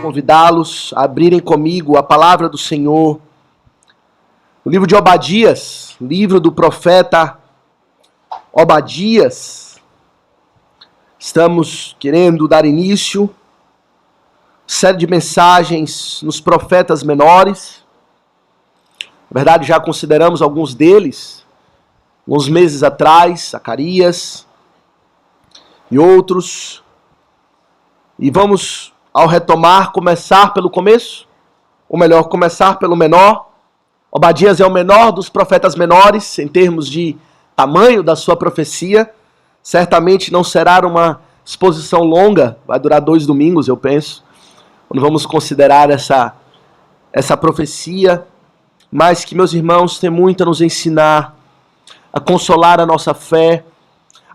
convidá-los a abrirem comigo a palavra do Senhor. O livro de Obadias, livro do profeta Obadias. Estamos querendo dar início a série de mensagens nos profetas menores. Na verdade, já consideramos alguns deles, uns meses atrás, Zacarias e outros. E vamos, ao retomar, começar pelo começo, ou melhor, começar pelo menor. Obadias é o menor dos profetas menores, em termos de tamanho da sua profecia. Certamente não será uma exposição longa, vai durar 2 domingos, eu penso, quando vamos considerar essa profecia, mas que, meus irmãos, tem muito a nos ensinar, a consolar a nossa fé,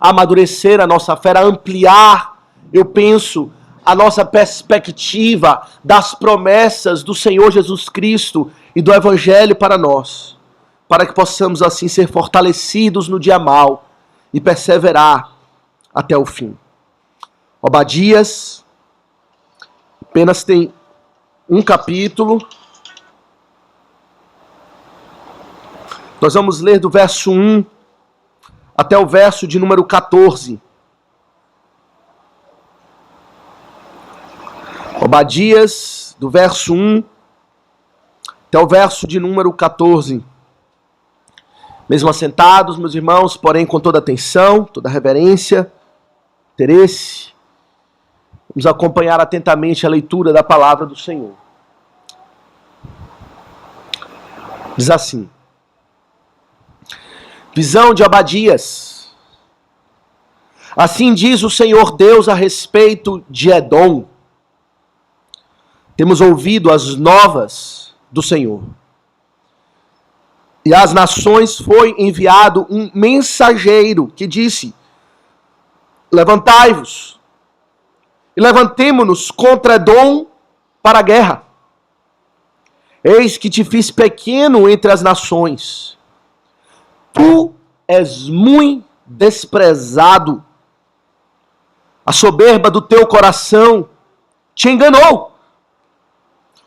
a amadurecer a nossa fé, a ampliar, eu penso, a nossa perspectiva das promessas do Senhor Jesus Cristo e do Evangelho para nós, para que possamos assim ser fortalecidos no dia mau e perseverar até o fim. Obadias apenas tem um capítulo. Nós vamos ler do verso 1 até o verso de número 14. Obadias, do verso 1 até o verso de número 14. Mesmo assentados, meus irmãos, porém com toda atenção, toda reverência, interesse, vamos acompanhar atentamente a leitura da palavra do Senhor. Diz assim: visão de Obadias. Assim diz o Senhor Deus a respeito de Edom. Temos ouvido as novas do Senhor. E às nações foi enviado um mensageiro que disse: levantai-vos e levantemo-nos contra Edom para a guerra. Eis que te fiz pequeno entre as nações. Tu és muito desprezado. A soberba do teu coração te enganou.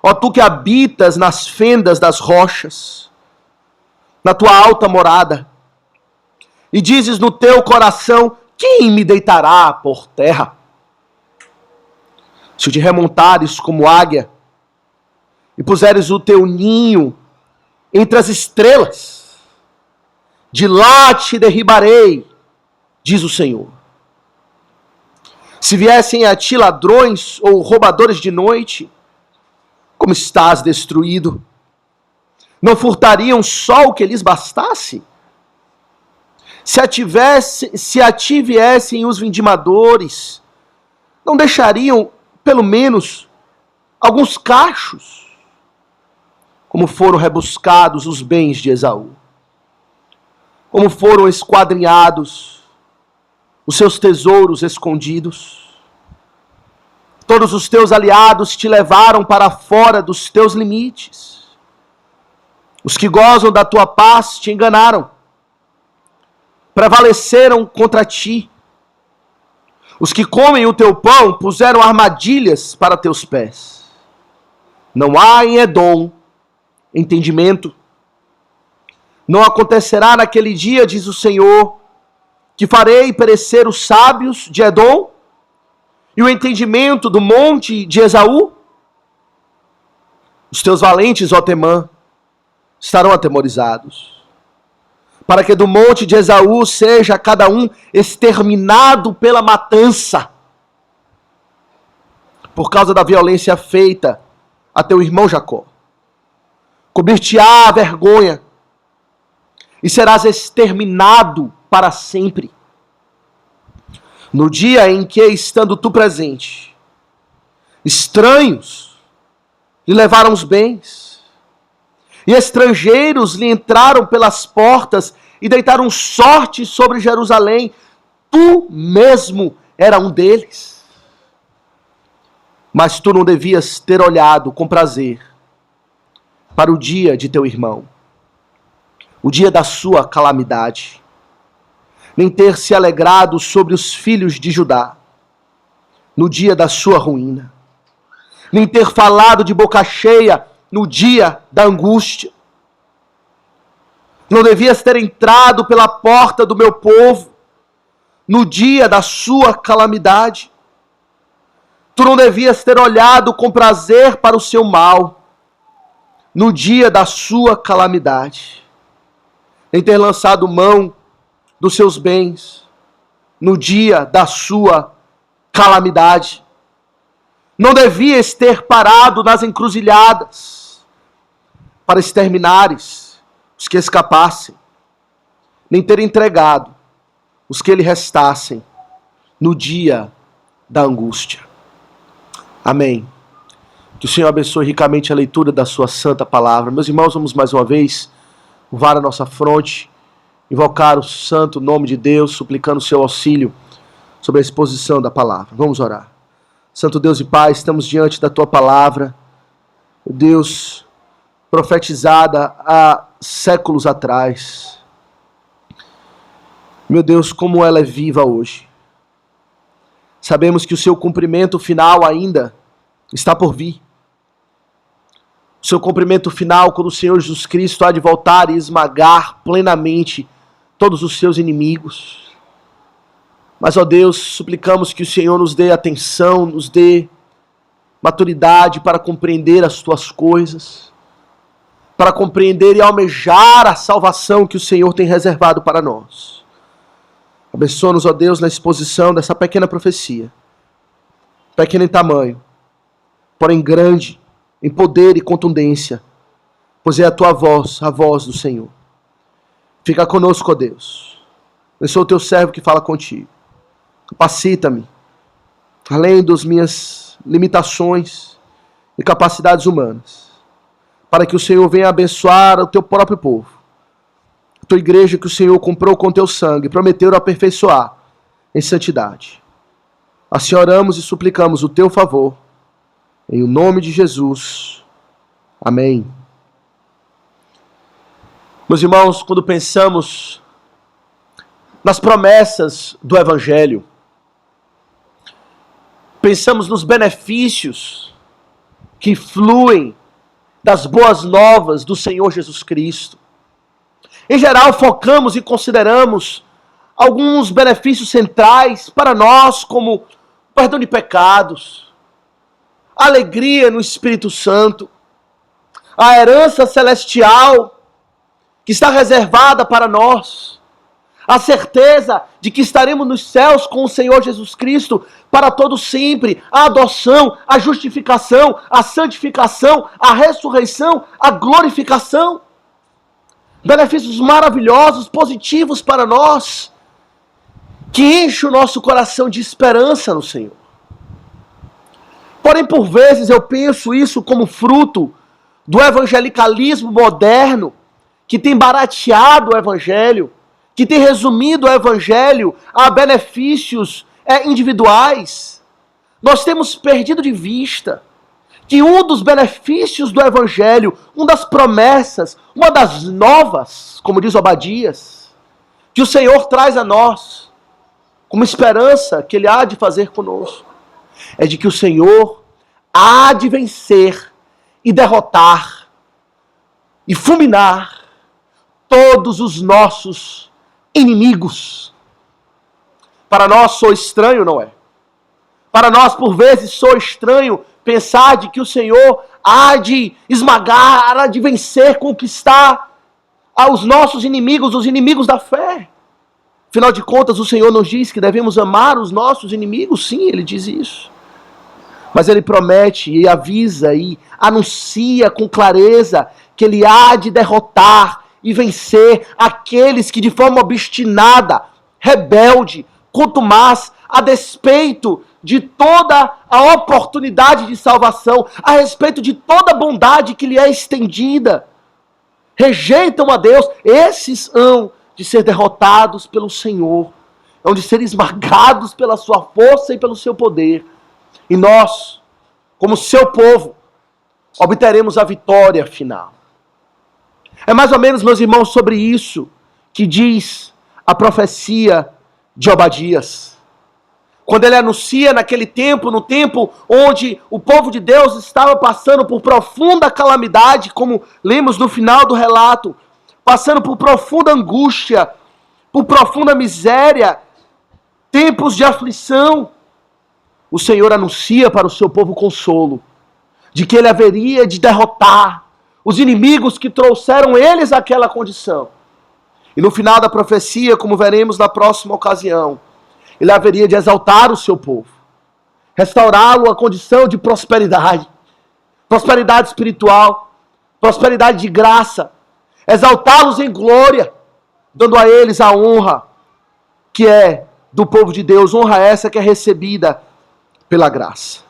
Ó tu que habitas nas fendas das rochas, na tua alta morada, e dizes no teu coração: quem me deitará por terra? Se te remontares como águia, e puseres o teu ninho entre as estrelas, de lá te derribarei, diz o Senhor. Se viessem a ti ladrões ou roubadores de noite, como estás destruído? Não furtariam só o que lhes bastasse? Se a ti viessem os vindimadores, não deixariam, pelo menos, alguns cachos? Como foram rebuscados os bens de Esaú? Como foram esquadrinhados os seus tesouros escondidos? Todos os teus aliados te levaram para fora dos teus limites. Os que gozam da tua paz te enganaram. Prevaleceram contra ti. Os que comem o teu pão puseram armadilhas para teus pés. Não há em Edom entendimento. Não acontecerá naquele dia, diz o Senhor, que farei perecer os sábios de Edom e o entendimento do monte de Esaú? Os teus valentes, ó Temã, estarão atemorizados, para que do monte de Esaú seja cada um exterminado pela matança, por causa da violência feita a teu irmão Jacó. Cobrir-te-á a vergonha, e serás exterminado para sempre. No dia em que, estando tu presente, estranhos lhe levaram os bens, e estrangeiros lhe entraram pelas portas e deitaram sorte sobre Jerusalém, tu mesmo era um deles. Mas tu não devias ter olhado com prazer para o dia de teu irmão, o dia da sua calamidade, nem ter se alegrado sobre os filhos de Judá, no dia da sua ruína. nem ter falado de boca cheia no dia da angústia. Não devias ter entrado pela porta do meu povo no dia da sua calamidade. Tu não devias ter olhado com prazer para o seu mal no dia da sua calamidade, nem ter lançado mão dos seus bens no dia da sua calamidade. Não devias ter parado nas encruzilhadas para exterminares os que escapassem, nem ter entregado os que lhe restassem no dia da angústia. Amém. Que o Senhor abençoe ricamente a leitura da sua santa palavra. Meus irmãos, vamos mais uma vez curvar a nossa fronte, invocar o santo nome de Deus, suplicando o seu auxílio sobre a exposição da palavra. Vamos orar. Santo Deus e Pai, estamos diante da tua palavra, Deus, profetizada há séculos atrás. Meu Deus, como ela é viva hoje. Sabemos que o seu cumprimento final ainda está por vir. O seu cumprimento final, quando o Senhor Jesus Cristo há de voltar e esmagar plenamente todos os seus inimigos. Mas, ó Deus, suplicamos que o Senhor nos dê atenção, nos dê maturidade para compreender as tuas coisas, para compreender e almejar a salvação que o Senhor tem reservado para nós. Abençoa-nos, ó Deus, na exposição dessa pequena profecia, pequena em tamanho, porém grande em poder e contundência, pois é a tua voz, a voz do Senhor. Fica conosco, ó Deus. Eu sou o teu servo que fala contigo. Capacita-me, além das minhas limitações e capacidades humanas, para que o Senhor venha abençoar o teu próprio povo, a tua igreja que o Senhor comprou com teu sangue, prometeu aperfeiçoar em santidade. Assim oramos e suplicamos o teu favor, em o nome de Jesus. Amém. Meus irmãos, quando pensamos nas promessas do Evangelho, pensamos nos benefícios que fluem das boas novas do Senhor Jesus Cristo. Em geral, focamos e consideramos alguns benefícios centrais para nós, como o perdão de pecados, a alegria no Espírito Santo, a herança celestial que está reservada para nós, a certeza de que estaremos nos céus com o Senhor Jesus Cristo para todo sempre, a adoção, a justificação, a santificação, a ressurreição, a glorificação. Benefícios maravilhosos, positivos para nós, que enchem o nosso coração de esperança no Senhor. Porém, por vezes eu penso isso como fruto do evangelicalismo moderno, que tem barateado o Evangelho, que tem resumido o Evangelho a benefícios individuais. Nós temos perdido de vista que um dos benefícios do Evangelho, uma das promessas, uma das novas, como diz Obadias, que o Senhor traz a nós, como esperança que Ele há de fazer conosco, é de que o Senhor há de vencer e derrotar e fulminar todos os nossos inimigos. Para nós soa estranho, não é? Para nós, por vezes, soa estranho pensar de que o Senhor há de esmagar, há de vencer, conquistar aos nossos inimigos, os inimigos da fé. Afinal de contas, o Senhor nos diz que devemos amar os nossos inimigos. Sim, Ele diz isso. Mas Ele promete e avisa e anuncia com clareza que Ele há de derrotar e vencer aqueles que de forma obstinada, rebelde, contumaz, a despeito de toda a oportunidade de salvação, a respeito de toda a bondade que lhe é estendida, rejeitam a Deus, esses hão de ser derrotados pelo Senhor, hão de ser esmagados pela sua força e pelo seu poder. E nós, como seu povo, obteremos a vitória final. É mais ou menos, meus irmãos, sobre isso que diz a profecia de Obadias. Quando ele anuncia naquele tempo, no tempo onde o povo de Deus estava passando por profunda calamidade, como lemos no final do relato, passando por profunda angústia, por profunda miséria, tempos de aflição, o Senhor anuncia para o seu povo consolo, de que ele haveria de derrotar os inimigos que trouxeram eles àquela condição. E no final da profecia, como veremos na próxima ocasião, ele haveria de exaltar o seu povo, restaurá-lo à condição de prosperidade, prosperidade espiritual, prosperidade de graça, exaltá-los em glória, dando a eles a honra que é do povo de Deus, honra essa que é recebida pela graça.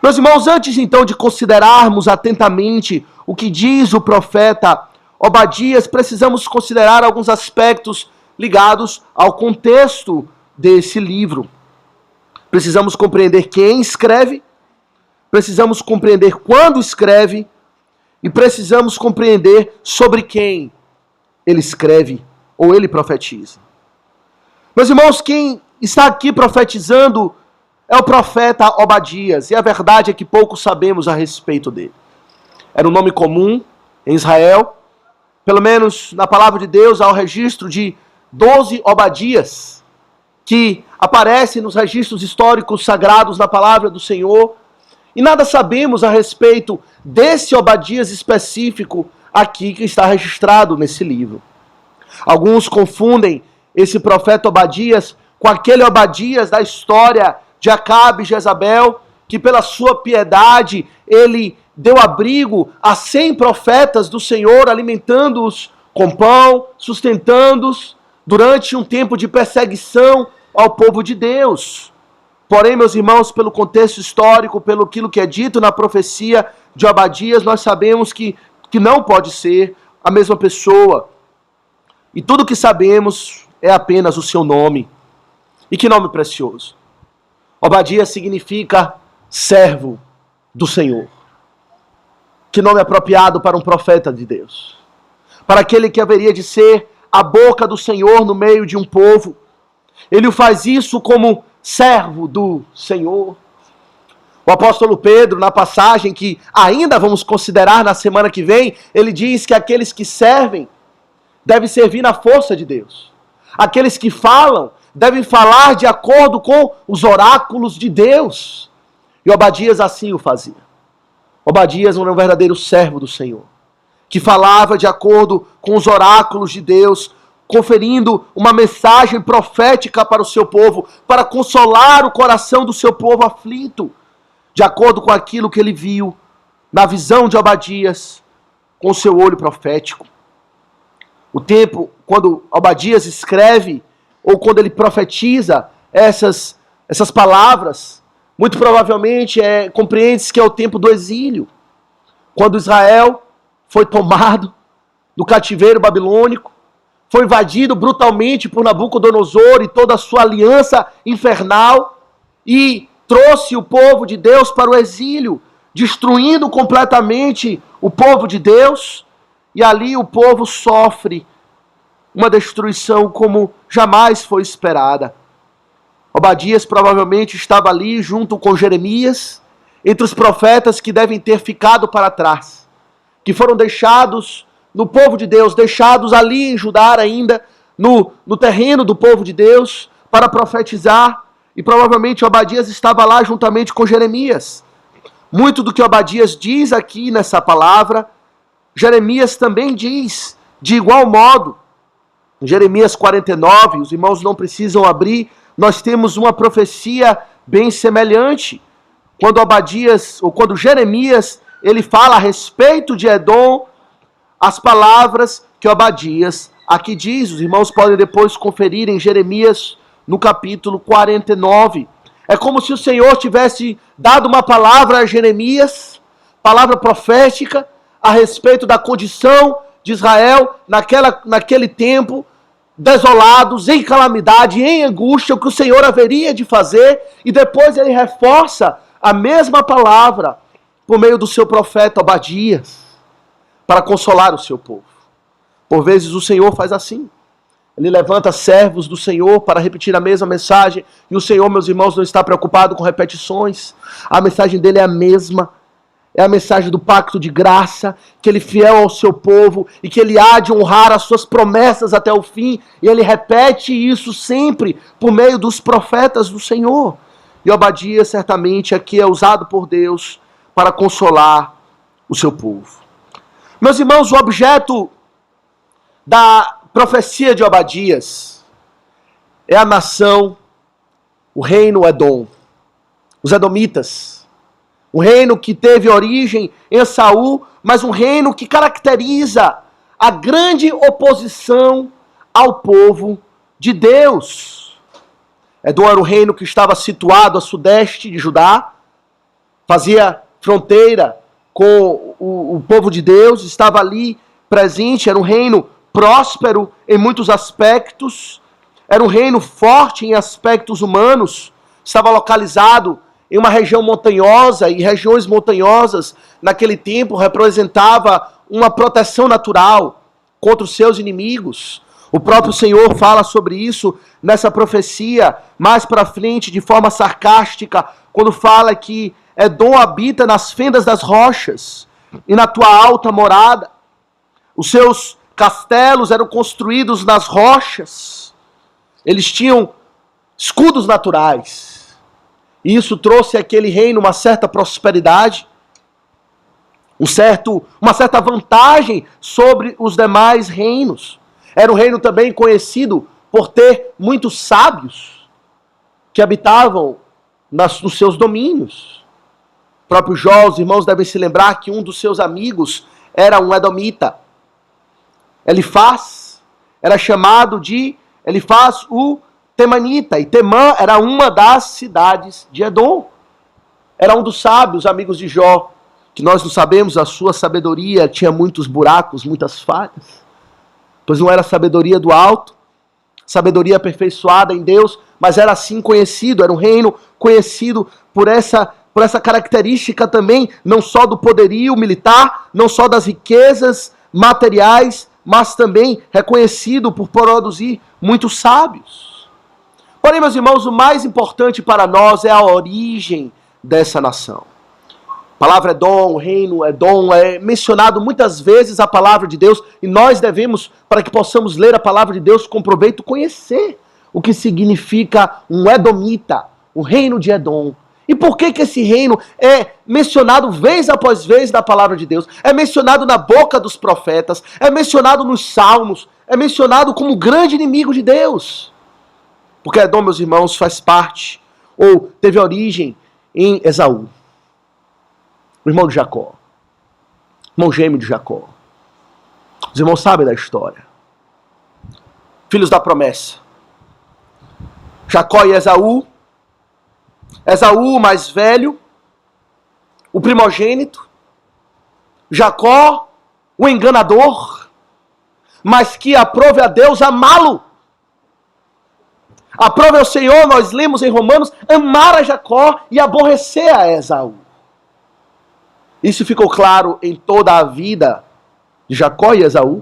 Meus irmãos, antes então de considerarmos atentamente o que diz o profeta Obadias, precisamos considerar alguns aspectos ligados ao contexto desse livro. Precisamos compreender quem escreve, precisamos compreender quando escreve e precisamos compreender sobre quem ele escreve ou ele profetiza. Meus irmãos, quem está aqui profetizando é o profeta Obadias, e a verdade é que pouco sabemos a respeito dele. Era um nome comum em Israel, pelo menos na palavra de Deus há o registro de 12 Obadias, que aparecem nos registros históricos sagrados na palavra do Senhor, e nada sabemos a respeito desse Obadias específico aqui que está registrado nesse livro. Alguns confundem esse profeta Obadias com aquele Obadias da história de Acabe e Jezabel, que pela sua piedade ele deu abrigo a 100 profetas do Senhor, alimentando-os com pão, sustentando-os durante um tempo de perseguição ao povo de Deus. Porém, meus irmãos, pelo contexto histórico, pelo aquilo que é dito na profecia de Obadias, nós sabemos que não pode ser a mesma pessoa. E tudo que sabemos é apenas o seu nome. E que nome precioso! Obadias significa servo do Senhor. Que nome apropriado para um profeta de Deus. Para aquele que haveria de ser a boca do Senhor no meio de um povo. Ele faz isso como servo do Senhor. O apóstolo Pedro, na passagem que ainda vamos considerar na semana que vem, ele diz que aqueles que servem devem servir na força de Deus. Aqueles que falam devem falar de acordo com os oráculos de Deus. E Obadias assim o fazia. Obadias era um verdadeiro servo do Senhor, que falava de acordo com os oráculos de Deus, conferindo uma mensagem profética para o seu povo, para consolar o coração do seu povo aflito, de acordo com aquilo que ele viu na visão de Obadias, com o seu olho profético. O tempo, quando Obadias escreve, ou quando ele profetiza essas palavras, muito provavelmente compreende-se que é o tempo do exílio, quando Israel foi tomado do cativeiro babilônico, foi invadido brutalmente por Nabucodonosor e toda a sua aliança infernal, e trouxe o povo de Deus para o exílio, destruindo completamente o povo de Deus, e ali o povo sofre uma destruição como jamais foi esperada. Obadias provavelmente estava ali junto com Jeremias, entre os profetas que devem ter ficado para trás, que foram deixados no povo de Deus, deixados ali em Judá ainda, no terreno do povo de Deus, para profetizar, e provavelmente Obadias estava lá juntamente com Jeremias. Muito do que Obadias diz aqui nessa palavra, Jeremias também diz de igual modo. Em Jeremias 49, os irmãos não precisam abrir, nós temos uma profecia bem semelhante. Quando Obadias, ou quando Jeremias, ele fala a respeito de Edom, as palavras que Obadias aqui diz. Os irmãos podem depois conferir em Jeremias no capítulo 49. É como se o Senhor tivesse dado uma palavra a Jeremias, palavra profética, a respeito da condição de Israel naquele tempo, desolados, em calamidade, em angústia, o que o Senhor haveria de fazer, e depois ele reforça a mesma palavra por meio do seu profeta Obadias, para consolar o seu povo. Por vezes o Senhor faz assim. Ele levanta servos do Senhor para repetir a mesma mensagem. E o Senhor, meus irmãos, não está preocupado com repetições. A mensagem dele é a mesma. É a mensagem do pacto de graça, que ele é fiel ao seu povo e que ele há de honrar as suas promessas até o fim. E ele repete isso sempre por meio dos profetas do Senhor. E Obadias certamente aqui é usado por Deus para consolar o seu povo. Meus irmãos, o objeto da profecia de Obadias é a nação, o reino Edom, os edomitas. Um reino que teve origem em Esaú, mas um reino que caracteriza a grande oposição ao povo de Deus. Edom era um reino que estava situado a sudeste de Judá, fazia fronteira com o povo de Deus, estava ali presente, era um reino próspero em muitos aspectos, era um reino forte em aspectos humanos, estava localizado em uma região montanhosa, e regiões montanhosas naquele tempo representava uma proteção natural contra os seus inimigos. O próprio Senhor fala sobre isso nessa profecia, mais para frente, de forma sarcástica, quando fala que Edom habita nas fendas das rochas e na tua alta morada. Os seus castelos eram construídos nas rochas. Eles tinham escudos naturais. E isso trouxe àquele reino uma certa prosperidade, uma certa vantagem sobre os demais reinos. Era um reino também conhecido por ter muitos sábios que habitavam nos seus domínios. O próprio Jó, os irmãos devem se lembrar que um dos seus amigos era um edomita. Elifaz era chamado de Elifaz o Temanita, e Temã era uma das cidades de Edom. Era um dos sábios, amigos de Jó, que nós não sabemos, a sua sabedoria tinha muitos buracos, muitas falhas, pois não era sabedoria do alto, sabedoria aperfeiçoada em Deus, mas era assim conhecido, era um reino conhecido por essa característica também, não só do poderio militar, não só das riquezas materiais, mas também reconhecido por produzir muitos sábios. Porém, meus irmãos, o mais importante para nós é a origem dessa nação. A palavra Edom, o reino Edom, é mencionado muitas vezes a palavra de Deus, e nós devemos, para que possamos ler a palavra de Deus com proveito, conhecer o que significa um edomita, o reino de Edom. E por que esse reino é mencionado vez após vez na palavra de Deus? É mencionado na boca dos profetas, é mencionado nos salmos, é mencionado como grande inimigo de Deus. Porque Edom, meus irmãos, faz parte, ou teve origem em Esaú, o irmão de Jacó, irmão gêmeo de Jacó. Os irmãos sabem da história. Filhos da promessa. Jacó e Esaú. Esaú, o mais velho, o primogênito. Jacó, o enganador, mas que aprove a Deus amá-lo. Aprove ao Senhor, nós lemos em Romanos, amar a Jacó e aborrecer a Esaú. Isso ficou claro em toda a vida de Jacó e Esaú.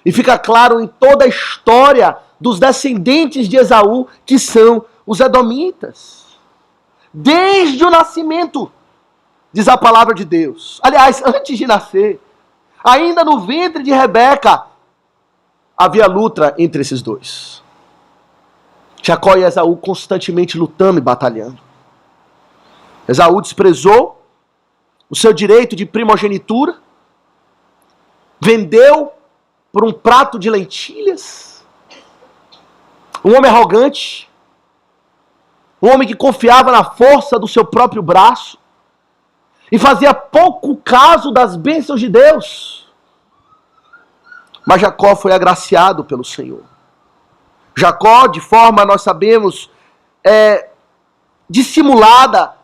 E fica claro em toda a história dos descendentes de Esaú, que são os edomitas. Desde o nascimento, diz a palavra de Deus. Aliás, antes de nascer, ainda no ventre de Rebeca, havia luta entre esses dois. Jacó e Esaú constantemente lutando e batalhando. Esaú desprezou o seu direito de primogenitura, vendeu por um prato de lentilhas, um homem arrogante, um homem que confiava na força do seu próprio braço e fazia pouco caso das bênçãos de Deus. Mas Jacó foi agraciado pelo Senhor. Jacó, de forma, nós sabemos, dissimulada,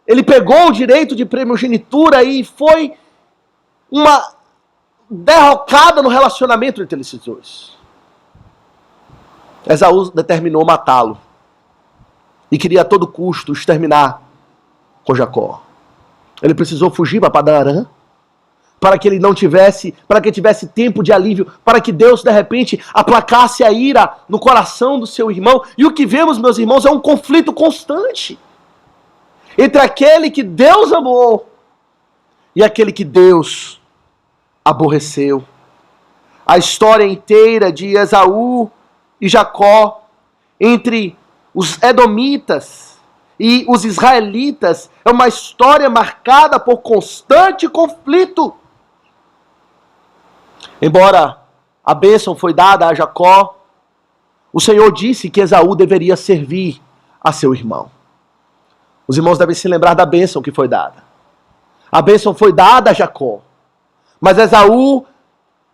ele pegou o direito de primogenitura e foi uma derrocada no relacionamento entre esses dois. Esaú determinou matá-lo e queria a todo custo exterminar com Jacó. Ele precisou fugir para Padã Arã, para que ele não tivesse, para que tivesse tempo de alívio, para que Deus de repente aplacasse a ira no coração do seu irmão. E o que vemos, meus irmãos, é um conflito constante entre aquele que Deus amou e aquele que Deus aborreceu. A história inteira de Esaú e Jacó, entre os edomitas e os israelitas, é uma história marcada por constante conflito. Embora a bênção foi dada a Jacó, o Senhor disse que Esaú deveria servir a seu irmão. Os irmãos devem se lembrar da bênção que foi dada. A bênção foi dada a Jacó, mas Esaú,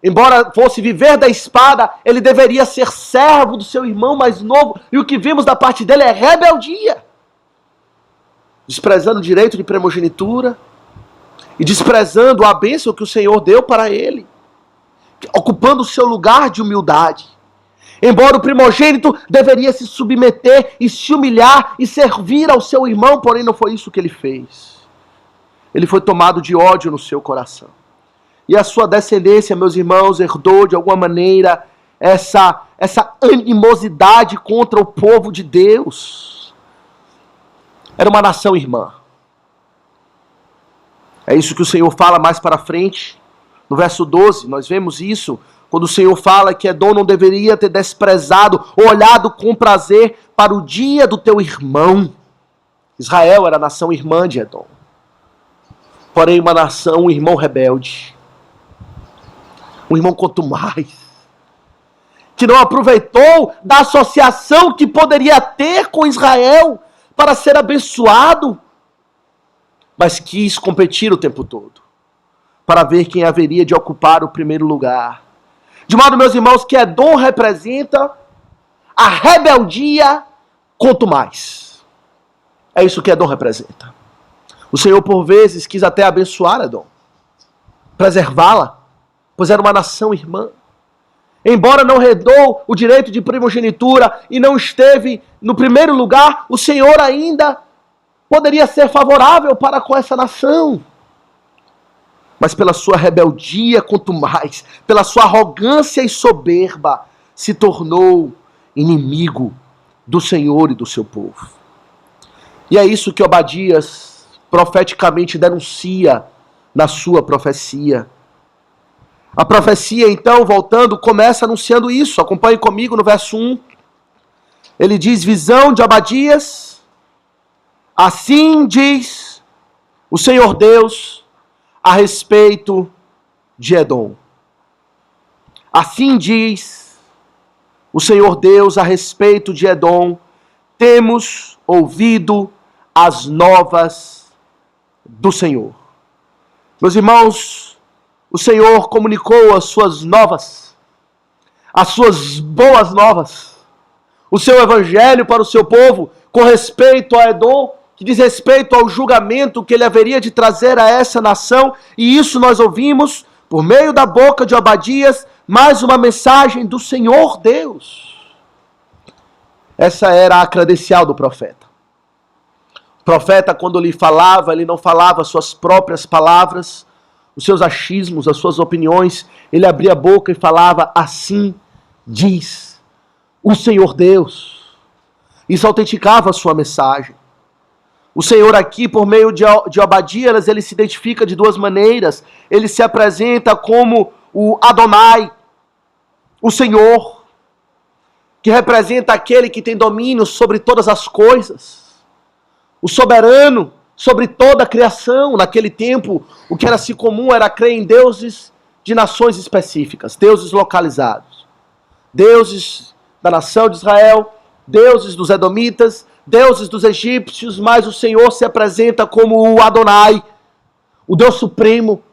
embora fosse viver da espada, ele deveria ser servo do seu irmão mais novo, e o que vimos da parte dele é rebeldia, desprezando o direito de primogenitura e desprezando a bênção que o Senhor deu para ele, ocupando o seu lugar de humildade. Embora o primogênito deveria se submeter e se humilhar e servir ao seu irmão, porém não foi isso que ele fez. Ele foi tomado de ódio no seu coração. E a sua descendência, meus irmãos, herdou de alguma maneira essa animosidade contra o povo de Deus. Era uma nação irmã. É isso que o Senhor fala mais para frente. No verso 12, nós vemos isso, quando o Senhor fala que Edom não deveria ter desprezado ou olhado com prazer para o dia do teu irmão. Israel era a nação irmã de Edom. Porém, uma nação, um irmão rebelde. Um irmão contumaz. Que não aproveitou da associação que poderia ter com Israel para ser abençoado, mas quis competir o tempo todo para ver quem haveria de ocupar o primeiro lugar. De modo, meus irmãos, que Edom representa a rebeldia contumaz. É isso que Edom representa. O Senhor, por vezes, quis até abençoar Edom, preservá-la, pois era uma nação irmã. Embora não herdou o direito de primogenitura e não esteve no primeiro lugar, o Senhor ainda poderia ser favorável para com essa nação. Mas pela sua rebeldia contumaz, pela sua arrogância e soberba, se tornou inimigo do Senhor e do seu povo. E é isso que Obadias profeticamente denuncia na sua profecia. A profecia, então, voltando, começa anunciando isso. Acompanhe comigo no verso 1. Ele diz, visão de Obadias, assim diz o Senhor Deus a respeito de Edom. Assim diz o Senhor Deus a respeito de Edom, temos ouvido as novas do Senhor. Meus irmãos, o Senhor comunicou as suas novas, as suas boas novas, o seu evangelho para o seu povo com respeito a Edom, que diz respeito ao julgamento que ele haveria de trazer a essa nação, e isso nós ouvimos por meio da boca de Obadias, mais uma mensagem do Senhor Deus. Essa era a credencial do profeta. O profeta, quando lhe falava, ele não falava suas próprias palavras, os seus achismos, as suas opiniões, ele abria a boca e falava, assim diz o Senhor Deus. Isso autenticava a sua mensagem. O Senhor aqui, por meio de Obadias, ele se identifica de duas maneiras. Ele se apresenta como o Adonai, o Senhor, que representa aquele que tem domínio sobre todas as coisas. O soberano sobre toda a criação. Naquele tempo, o que era-se comum era crer em deuses de nações específicas, deuses localizados. Deuses da nação de Israel, deuses dos edomitas, deuses dos egípcios, mas o Senhor se apresenta como o Adonai, o Deus supremo,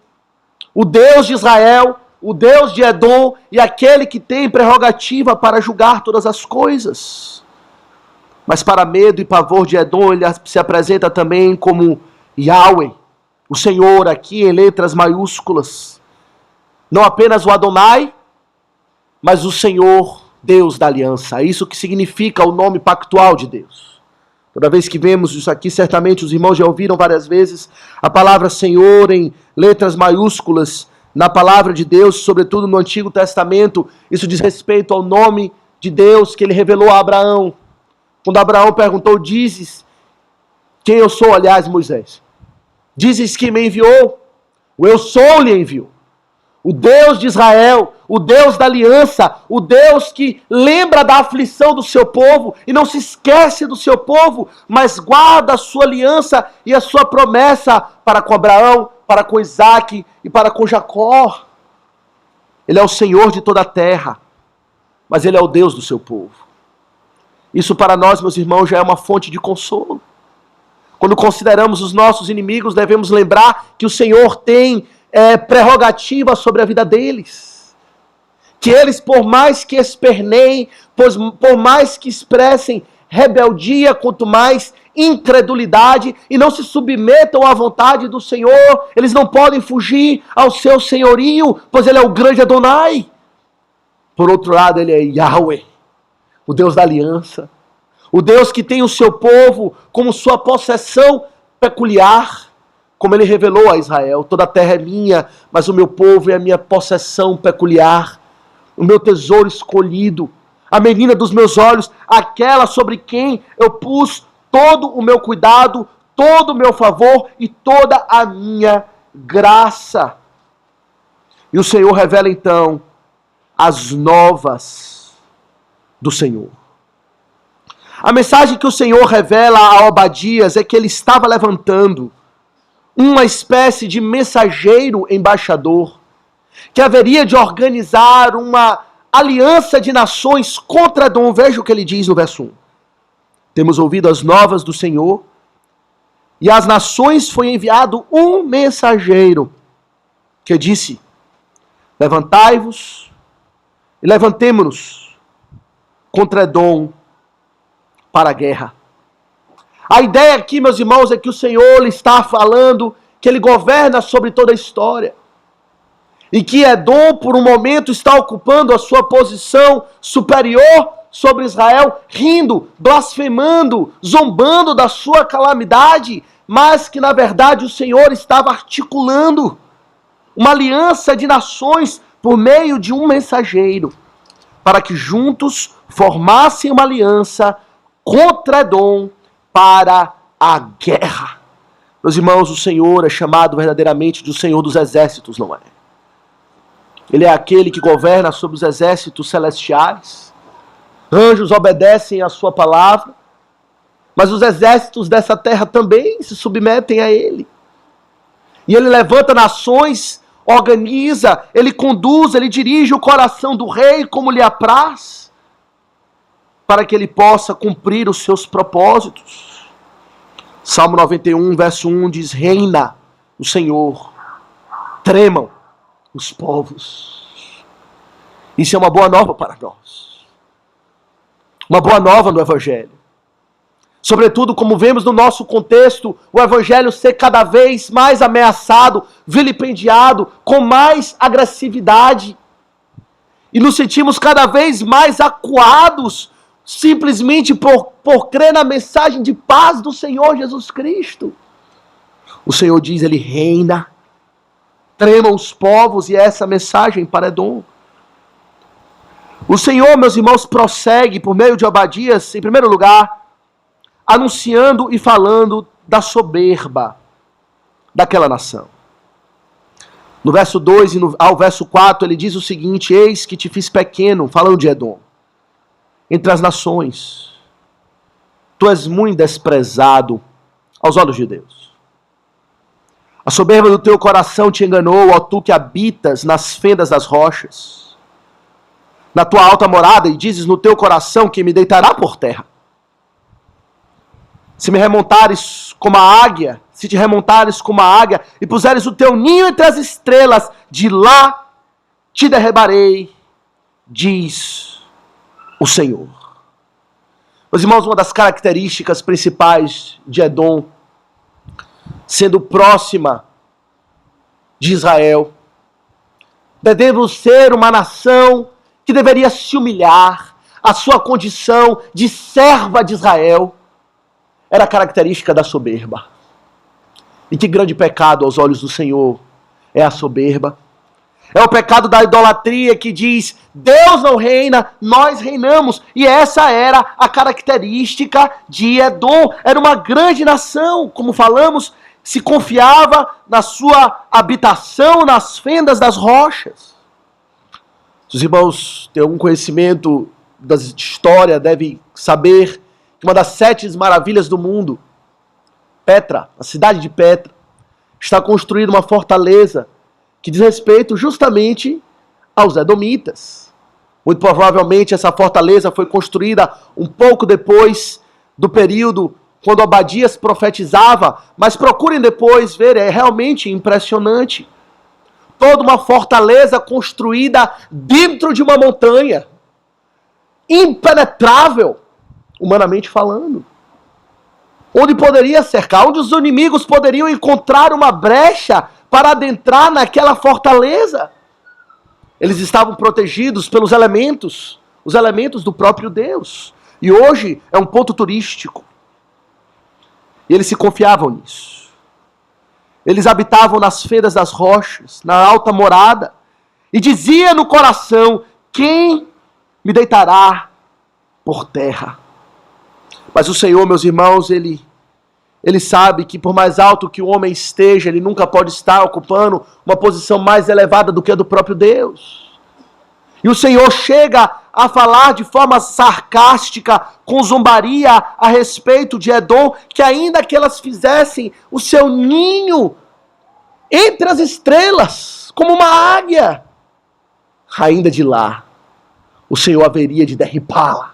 o Deus de Israel, o Deus de Edom e aquele que tem prerrogativa para julgar todas as coisas. Mas para medo e pavor de Edom, ele se apresenta também como Yahweh, o Senhor, aqui em letras maiúsculas. Não apenas o Adonai, mas o Senhor, Deus da aliança. É isso que significa o nome pactual de Deus. Toda vez que vemos isso aqui, certamente os irmãos já ouviram várias vezes a palavra Senhor em letras maiúsculas na palavra de Deus, sobretudo no Antigo Testamento. Isso diz respeito ao nome de Deus que ele revelou a Abraão. Quando Abraão perguntou, dizes quem eu sou, aliás, Moisés? Dizes que me enviou? O eu sou lhe enviou. O Deus de Israel, o Deus da aliança, o Deus que lembra da aflição do seu povo e não se esquece do seu povo, mas guarda a sua aliança e a sua promessa para com Abraão, para com Isaac e para com Jacó. Ele é o Senhor de toda a terra, mas Ele é o Deus do seu povo. Isso para nós, meus irmãos, já é uma fonte de consolo. Quando consideramos os nossos inimigos, devemos lembrar que o Senhor tem prerrogativa sobre a vida deles. Que eles, por mais que esperneiem, por mais que expressem rebeldia, quanto mais incredulidade, e não se submetam à vontade do Senhor, eles não podem fugir ao seu senhorio, pois Ele é o grande Adonai. Por outro lado, Ele é Yahweh, o Deus da aliança, o Deus que tem o seu povo como sua possessão peculiar, como Ele revelou a Israel: toda a terra é minha, mas o meu povo é a minha possessão peculiar, o meu tesouro escolhido, a menina dos meus olhos, aquela sobre quem eu pus todo o meu cuidado, todo o meu favor e toda a minha graça. E o Senhor revela então as novas do Senhor. A mensagem que o Senhor revela a Obadias é que ele estava levantando uma espécie de mensageiro embaixador, que haveria de organizar uma aliança de nações contra Edom. Veja o que ele diz no verso 1. Temos ouvido as novas do Senhor, e às nações foi enviado um mensageiro, que disse: levantai-vos e levantemo-nos contra Edom para a guerra. A ideia aqui, meus irmãos, é que o Senhor está falando que Ele governa sobre toda a história. E que Edom, por um momento, está ocupando a sua posição superior sobre Israel, rindo, blasfemando, zombando da sua calamidade, mas que, na verdade, o Senhor estava articulando uma aliança de nações por meio de um mensageiro, para que juntos formassem uma aliança contra Edom para a guerra. Meus irmãos, o Senhor é chamado verdadeiramente de o Senhor dos exércitos, não é? Ele é aquele que governa sobre os exércitos celestiais. Anjos obedecem à sua palavra, mas os exércitos dessa terra também se submetem a ele. E ele levanta nações, organiza, ele conduz, ele dirige o coração do rei como lhe apraz, para que ele possa cumprir os seus propósitos. Salmo 91, verso 1 diz: reina o Senhor, tremam os povos. Isso é uma boa nova para nós. Uma boa nova no Evangelho. Sobretudo, como vemos no nosso contexto, o Evangelho ser cada vez mais ameaçado, vilipendiado, com mais agressividade. E nos sentimos cada vez mais acuados, simplesmente por crer na mensagem de paz do Senhor Jesus Cristo. O Senhor diz, Ele reina, tremam os povos, e essa mensagem para Edom. O Senhor, meus irmãos, prossegue por meio de Obadias, em primeiro lugar, anunciando e falando da soberba daquela nação. No verso 2 ao verso 4, ele diz o seguinte: eis que te fiz pequeno, falando de Edom, entre as nações. Tu és muito desprezado aos olhos de Deus. A soberba do teu coração te enganou, ó tu que habitas nas fendas das rochas, na tua alta morada, e dizes no teu coração que me deitará por terra. Se me remontares como a águia, se te remontares como a águia, e puseres o teu ninho entre as estrelas, de lá te derribarei, diz o Senhor. Meus irmãos, uma das características principais de Edom, sendo próxima de Israel, devendo ser uma nação que deveria se humilhar, a sua condição de serva de Israel, era característica da soberba. E que grande pecado aos olhos do Senhor é a soberba. É o pecado da idolatria que diz, Deus não reina, nós reinamos. E essa era a característica de Edom. Era uma grande nação, como falamos, se confiava na sua habitação, nas fendas das rochas. Se os irmãos têm algum conhecimento da história, devem saber que uma das 7 maravilhas do mundo, Petra, a cidade de Petra, está construindo uma fortaleza que diz respeito justamente aos edomitas. Muito provavelmente essa fortaleza foi construída um pouco depois do período quando Obadias profetizava, mas procurem depois ver, é realmente impressionante. Toda uma fortaleza construída dentro de uma montanha, impenetrável, humanamente falando. Onde poderia cercar, onde os inimigos poderiam encontrar uma brecha para adentrar naquela fortaleza. Eles estavam protegidos pelos elementos, os elementos do próprio Deus. E hoje é um ponto turístico. E eles se confiavam nisso. Eles habitavam nas fendas das rochas, na alta morada, e dizia no coração, quem me deitará por terra? Mas o Senhor, meus irmãos, Ele sabe que por mais alto que o homem esteja, ele nunca pode estar ocupando uma posição mais elevada do que a do próprio Deus. E o Senhor chega a falar de forma sarcástica, com zombaria a respeito de Edom, que ainda que elas fizessem o seu ninho entre as estrelas, como uma águia, ainda de lá, o Senhor haveria de derribá-la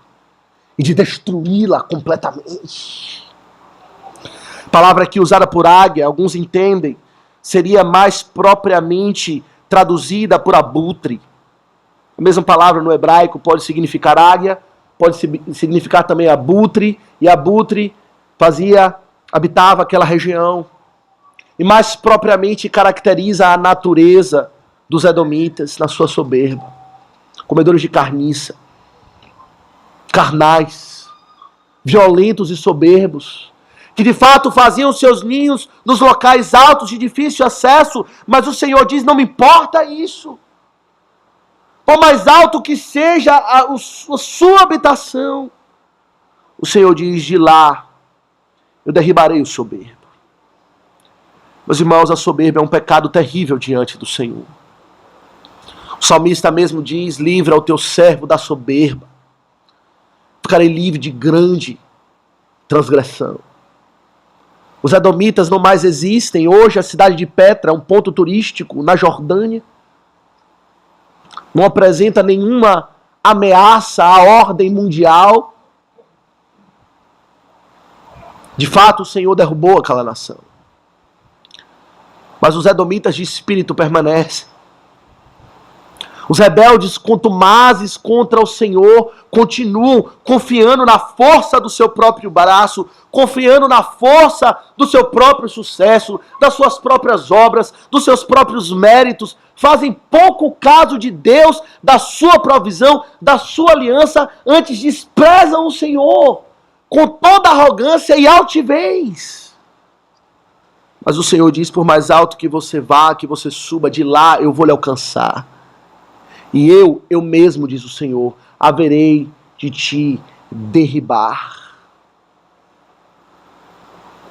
e de destruí-la completamente. A palavra aqui usada por águia, alguns entendem, seria mais propriamente traduzida por abutre. A mesma palavra no hebraico pode significar águia, pode significar também abutre, e abutre habitava aquela região. E mais propriamente caracteriza a natureza dos edomitas na sua soberba. Comedores de carniça, carnais, violentos e soberbos, que de fato faziam seus ninhos nos locais altos de difícil acesso, mas o Senhor diz, não me importa isso. Por mais alto que seja a sua habitação, o Senhor diz, de lá eu derribarei o soberbo. Meus irmãos, a soberba é um pecado terrível diante do Senhor. O salmista mesmo diz, livra o teu servo da soberba. Ficarei livre de grande transgressão. Os edomitas não mais existem. Hoje a cidade de Petra é um ponto turístico na Jordânia. Não apresenta nenhuma ameaça à ordem mundial. De fato, o Senhor derrubou aquela nação. Mas os edomitas de espírito permanecem. Os rebeldes contumazes contra o Senhor continuam confiando na força do seu próprio braço, confiando na força do seu próprio sucesso, das suas próprias obras, dos seus próprios méritos, fazem pouco caso de Deus, da sua provisão, da sua aliança, antes desprezam o Senhor com toda arrogância e altivez. Mas o Senhor diz, por mais alto que você vá, que você suba, de lá eu vou lhe alcançar. E eu mesmo, diz o Senhor, haverei de te derribar.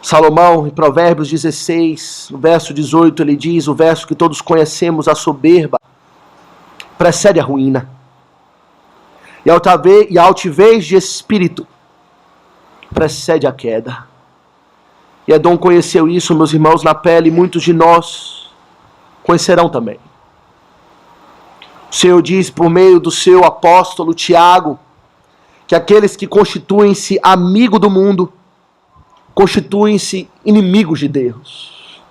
Salomão, em Provérbios 16, no verso 18, ele diz, o verso que todos conhecemos, a soberba precede a ruína. E a altivez de espírito precede a queda. E Edom conheceu isso, meus irmãos, na pele, e muitos de nós conhecerão também. O Senhor diz por meio do seu apóstolo Tiago, que aqueles que constituem-se amigo do mundo, constituem-se inimigos de Deus.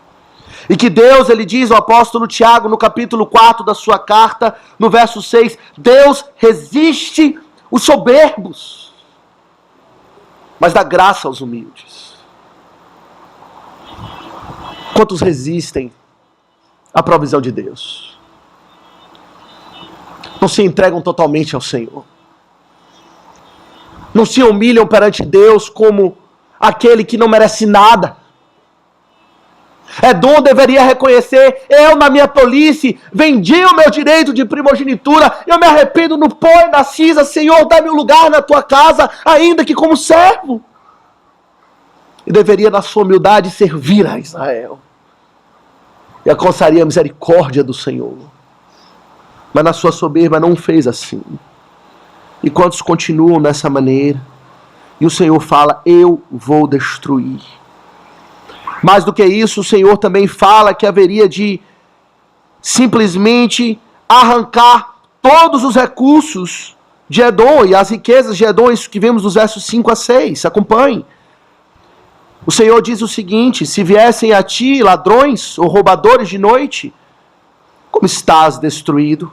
E que Deus, ele diz, o apóstolo Tiago, no capítulo 4 da sua carta, no verso 6, Deus resiste os soberbos, mas dá graça aos humildes. Quantos resistem à provisão de Deus? Não se entregam totalmente ao Senhor. Não se humilham perante Deus como aquele que não merece nada. Edom deveria reconhecer: eu na minha tolice vendi o meu direito de primogenitura, eu me arrependo no pó e na cinza. Senhor, dá-me um lugar na tua casa, ainda que como servo. E deveria na sua humildade servir a Israel e alcançaria a misericórdia do Senhor. Mas na sua soberba não fez assim. E quantos continuam dessa maneira? E o Senhor fala: eu vou destruir. Mais do que isso, o Senhor também fala que haveria de simplesmente arrancar todos os recursos de Edom e as riquezas de Edom, isso que vemos dos versos 5 a 6. Acompanhe. O Senhor diz o seguinte: se viessem a ti ladrões ou roubadores de noite, como estás destruído?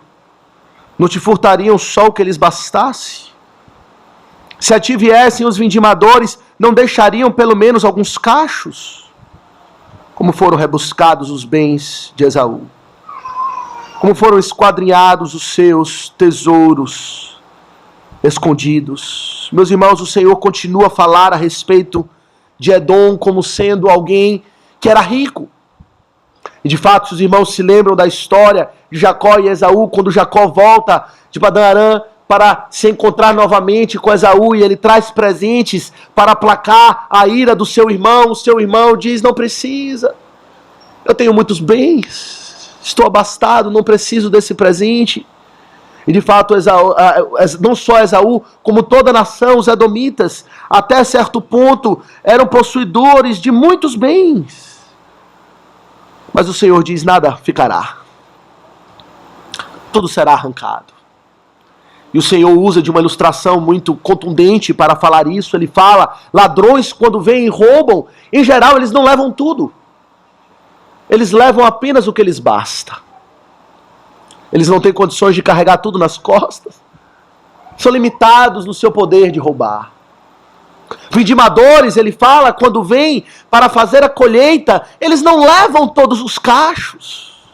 Não te furtariam só o que lhes bastasse? Se a ti viessem os vindimadores, não deixariam pelo menos alguns cachos? Como foram rebuscados os bens de Esaú, como foram esquadrinhados os seus tesouros escondidos. Meus irmãos, o Senhor continua a falar a respeito de Edom como sendo alguém que era rico. E de fato, os irmãos se lembram da história de Jacó e Esaú, quando Jacó volta de Padã-Arã para se encontrar novamente com Esaú, e ele traz presentes para aplacar a ira do seu irmão. O seu irmão diz: não precisa, eu tenho muitos bens, estou abastado, não preciso desse presente. E de fato, não só Esaú, como toda a nação, os edomitas, até certo ponto, eram possuidores de muitos bens. Mas o Senhor diz: nada ficará, tudo será arrancado. E o Senhor usa de uma ilustração muito contundente para falar isso. Ele fala: ladrões, quando vêm e roubam, em geral eles não levam tudo. Eles levam apenas o que lhes basta. Eles não têm condições de carregar tudo nas costas. São limitados no seu poder de roubar. Vindimadores, ele fala, quando vêm para fazer a colheita, eles não levam todos os cachos.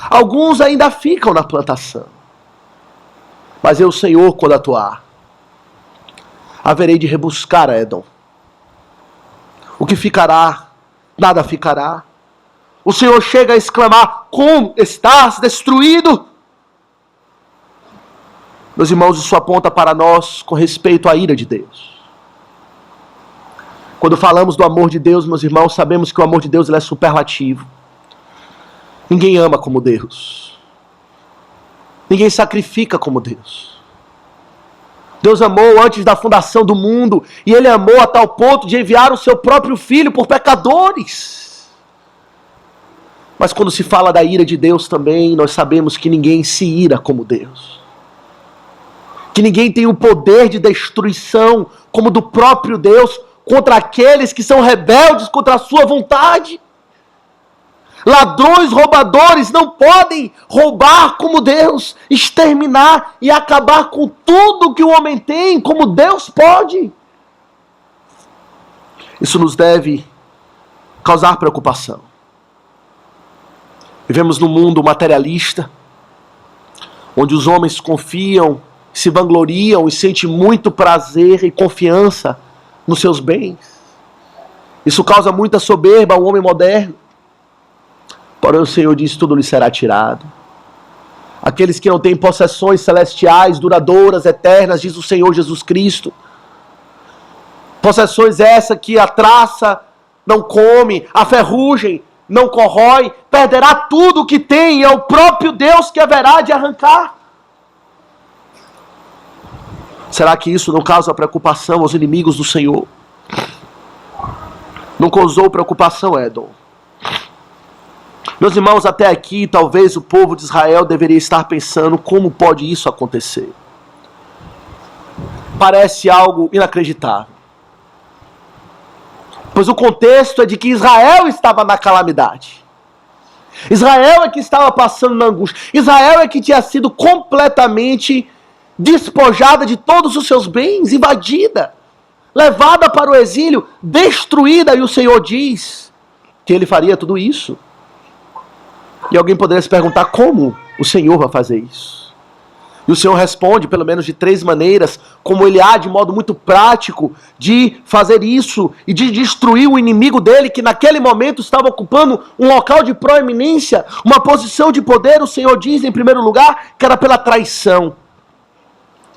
Alguns ainda ficam na plantação. Mas eu, Senhor, quando atuar, haverei de rebuscar a Edom. O que ficará, nada ficará. O Senhor chega a exclamar: como estás destruído? Meus irmãos, isso aponta para nós com respeito à ira de Deus. Quando falamos do amor de Deus, meus irmãos, sabemos que o amor de Deus ele é superlativo. Ninguém ama como Deus. Ninguém sacrifica como Deus. Deus amou antes da fundação do mundo, e Ele amou a tal ponto de enviar o seu próprio Filho por pecadores. Mas quando se fala da ira de Deus também, nós sabemos que ninguém se ira como Deus. Que ninguém tem o poder de destruição como do próprio Deus contra aqueles que são rebeldes contra a sua vontade. Ladrões, roubadores não podem roubar como Deus, exterminar e acabar com tudo que o homem tem, como Deus pode. Isso nos deve causar preocupação. Vivemos num mundo materialista, onde os homens confiam, se vangloriam e sentem muito prazer e confiança nos seus bens. Isso causa muita soberba ao homem moderno. Porém o Senhor diz: tudo lhe será tirado. Aqueles que não têm possessões celestiais, duradouras, eternas, diz o Senhor Jesus Cristo. Possessões essa que a traça não come, a ferrugem não corrói, perderá tudo o que tem, e é o próprio Deus que haverá de arrancar. Será que isso não causa preocupação aos inimigos do Senhor? Não causou preocupação, Edom? Meus irmãos, até aqui, talvez o povo de Israel deveria estar pensando: como pode isso acontecer? Parece algo inacreditável. Pois o contexto é de que Israel estava na calamidade. Israel é que estava passando na angústia. Israel é que tinha sido completamente despojada de todos os seus bens, invadida, levada para o exílio, destruída. E o Senhor diz que Ele faria tudo isso. E alguém poderia se perguntar: como o Senhor vai fazer isso? E o Senhor responde, pelo menos de 3 maneiras, como ele há de modo muito prático de fazer isso e de destruir o inimigo dele, que naquele momento estava ocupando um local de proeminência, uma posição de poder. O Senhor diz, em primeiro lugar, que era pela traição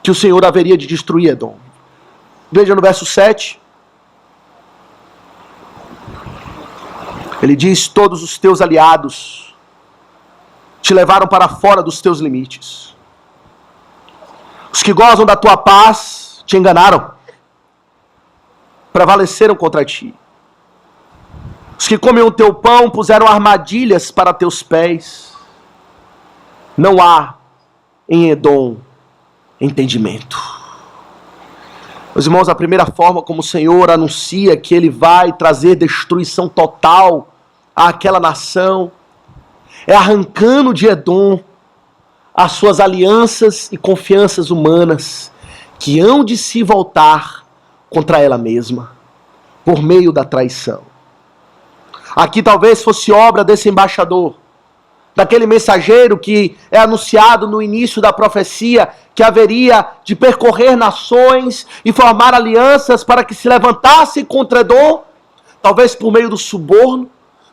que o Senhor haveria de destruir Edom. Veja no verso 7. Ele diz: todos os teus aliados te levaram para fora dos teus limites. Os que gozam da tua paz te enganaram, prevaleceram contra ti. Os que comem o teu pão puseram armadilhas para teus pés. Não há em Edom entendimento. Meus irmãos, a primeira forma como o Senhor anuncia que Ele vai trazer destruição total àquela nação é arrancando de Edom as suas alianças e confianças humanas que hão de se voltar contra ela mesma, por meio da traição. Aqui talvez fosse obra desse embaixador, daquele mensageiro que é anunciado no início da profecia, que haveria de percorrer nações e formar alianças para que se levantasse contra Edom, talvez por meio do suborno,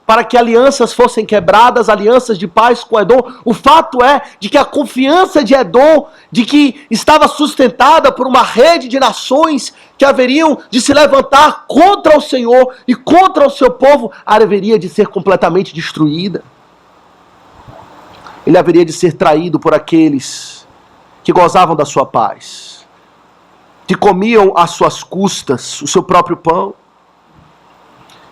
para que alianças fossem quebradas, alianças de paz com Edom. O fato é de que a confiança de Edom, de que estava sustentada por uma rede de nações que haveriam de se levantar contra o Senhor e contra o seu povo, haveria de ser completamente destruída. Ele haveria de ser traído por aqueles que gozavam da sua paz, que comiam às suas custas o seu próprio pão.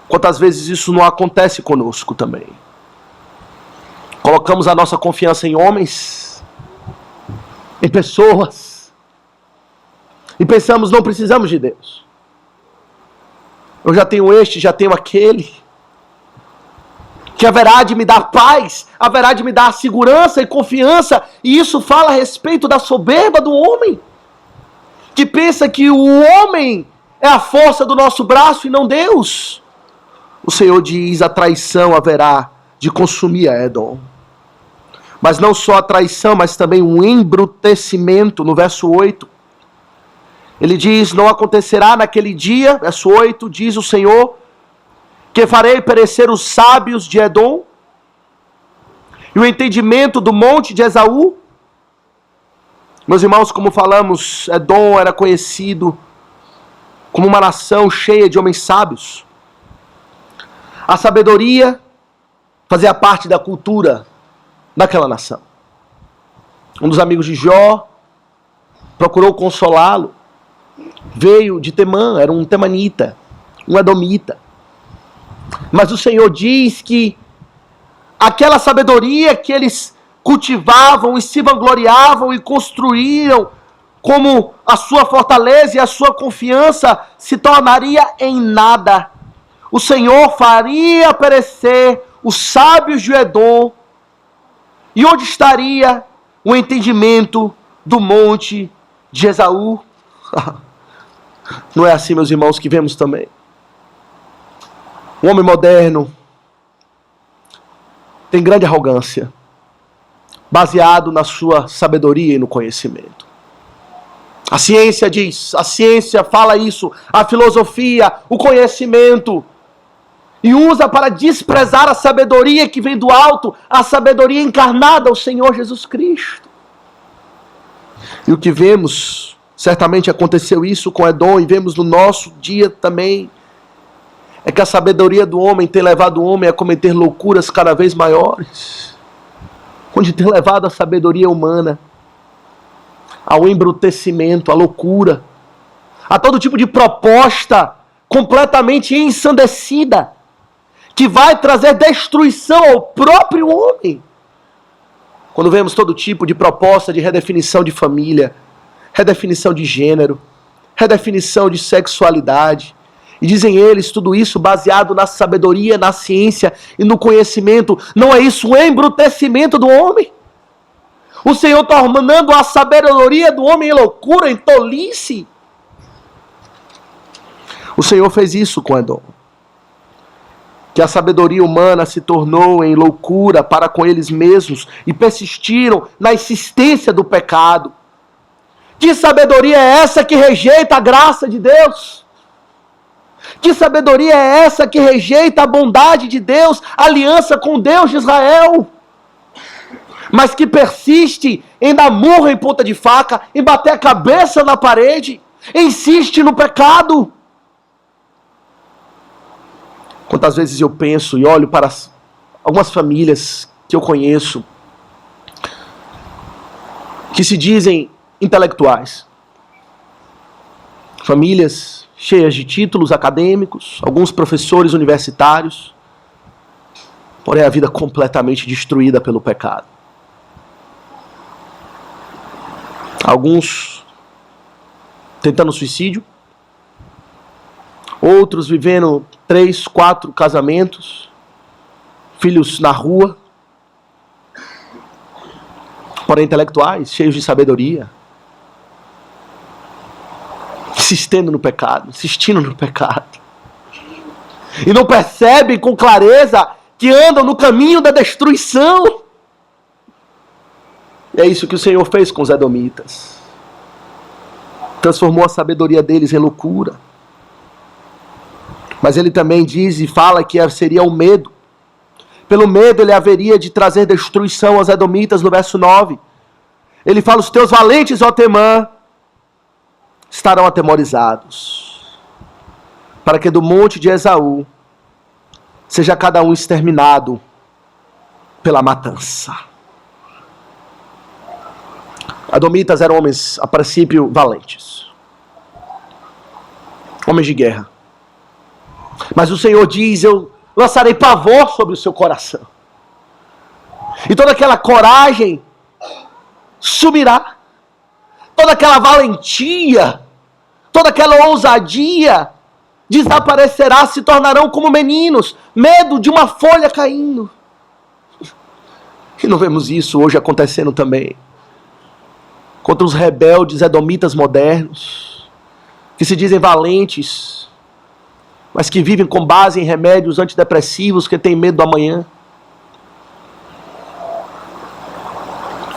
Quantas vezes isso não acontece conosco também? Colocamos a nossa confiança em homens, em pessoas, e pensamos: não precisamos de Deus. Eu já tenho este, já tenho aquele, que haverá de me dar paz, haverá de me dar segurança e confiança, e isso fala a respeito da soberba do homem, que pensa que o homem é a força do nosso braço e não Deus. O Senhor diz: a traição haverá de consumir a Edom. Mas não só a traição, mas também um embrutecimento. No verso 8, ele diz: não acontecerá naquele dia, verso 8, diz o Senhor, que farei perecer os sábios de Edom e o entendimento do monte de Esaú. Meus irmãos, como falamos, Edom era conhecido como uma nação cheia de homens sábios. A sabedoria fazia parte da cultura daquela nação. Um dos amigos de Jó procurou consolá-lo. Veio de Temã, era um temanita, um edomita. Mas o Senhor diz que aquela sabedoria que eles cultivavam e se vangloriavam e construíram como a sua fortaleza e a sua confiança se tornaria em nada. O Senhor faria perecer os sábios de Edom. E onde estaria o entendimento do monte de Esaú? Não é assim, meus irmãos, que vemos também. O homem moderno tem grande arrogância, baseado na sua sabedoria e no conhecimento. A ciência diz, a ciência fala isso, a filosofia, o conhecimento, e usa para desprezar a sabedoria que vem do alto, a sabedoria encarnada, o Senhor Jesus Cristo. E o que vemos, certamente aconteceu isso com Edom, e vemos no nosso dia também, é que a sabedoria do homem tem levado o homem a cometer loucuras cada vez maiores, onde tem levado a sabedoria humana ao embrutecimento, à loucura, a todo tipo de proposta completamente ensandecida, que vai trazer destruição ao próprio homem. Quando vemos todo tipo de proposta de redefinição de família, redefinição de gênero, redefinição de sexualidade, e dizem eles, tudo isso baseado na sabedoria, na ciência e no conhecimento, não é isso o embrutecimento do homem? O Senhor tornando a sabedoria do homem em loucura, em tolice. O Senhor fez isso com Edom. que a sabedoria humana se tornou em loucura para com eles mesmos e persistiram na insistência do pecado. Que sabedoria é essa que rejeita a graça de Deus? Que sabedoria é essa que rejeita a bondade de Deus, a aliança com Deus de Israel? Mas que persiste em dar murro em ponta de faca, em bater a cabeça na parede, insiste no pecado. Quantas vezes eu penso e olho para algumas famílias que eu conheço, que se dizem intelectuais. Famílias cheias de títulos acadêmicos, alguns professores universitários, porém a vida completamente destruída pelo pecado. Alguns tentando suicídio, outros vivendo 3, 4 casamentos, filhos na rua, porém intelectuais, cheios de sabedoria, insistindo no pecado, e não percebem com clareza que andam no caminho da destruição. É isso que o Senhor fez com os edomitas. Transformou a sabedoria deles em loucura. Mas ele também diz e fala que seria o medo. Pelo medo ele haveria de trazer destruição aos edomitas no verso 9. Ele fala: os teus valentes, ó Temã, estarão atemorizados, para que do monte de Esaú seja cada um exterminado pela matança. Edomitas eram homens, a princípio, valentes. Homens de guerra. Mas o Senhor diz: eu lançarei pavor sobre o seu coração. E toda aquela coragem sumirá. Toda aquela valentia, toda aquela ousadia desaparecerá, se tornarão como meninos, medo de uma folha caindo. E não vemos isso hoje acontecendo também contra os rebeldes edomitas modernos, que se dizem valentes, mas que vivem com base em remédios antidepressivos, que têm medo do amanhã.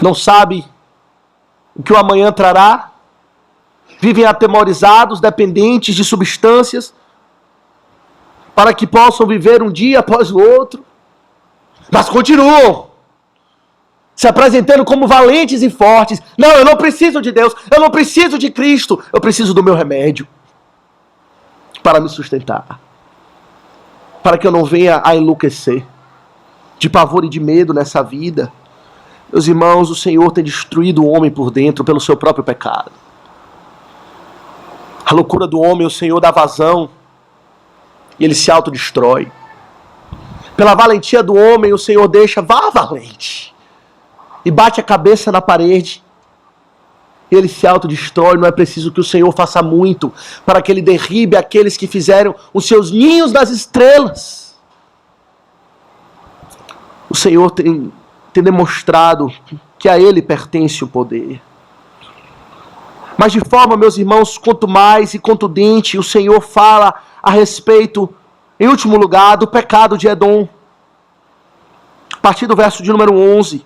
Não sabe o que o amanhã trará. Vivem atemorizados, dependentes de substâncias, para que possam viver um dia após o outro. Mas continuam se apresentando como valentes e fortes. Não, eu não preciso de Deus, eu não preciso de Cristo, eu preciso do meu remédio para me sustentar, para que eu não venha a enlouquecer de pavor e de medo nessa vida. Meus irmãos, o Senhor tem destruído o homem por dentro pelo seu próprio pecado. A loucura do homem, o Senhor dá vazão e ele se autodestrói. Pela valentia do homem, o Senhor deixa, vá valente, e bate a cabeça na parede. Ele se autodestrói. Não é preciso que o Senhor faça muito para que ele derribe aqueles que fizeram os seus ninhos nas estrelas. O Senhor tem demonstrado que a ele pertence o poder. Mas de forma, meus irmãos, quanto mais e contundente, o Senhor fala a respeito, em último lugar, do pecado de Edom. A partir do verso de número 11.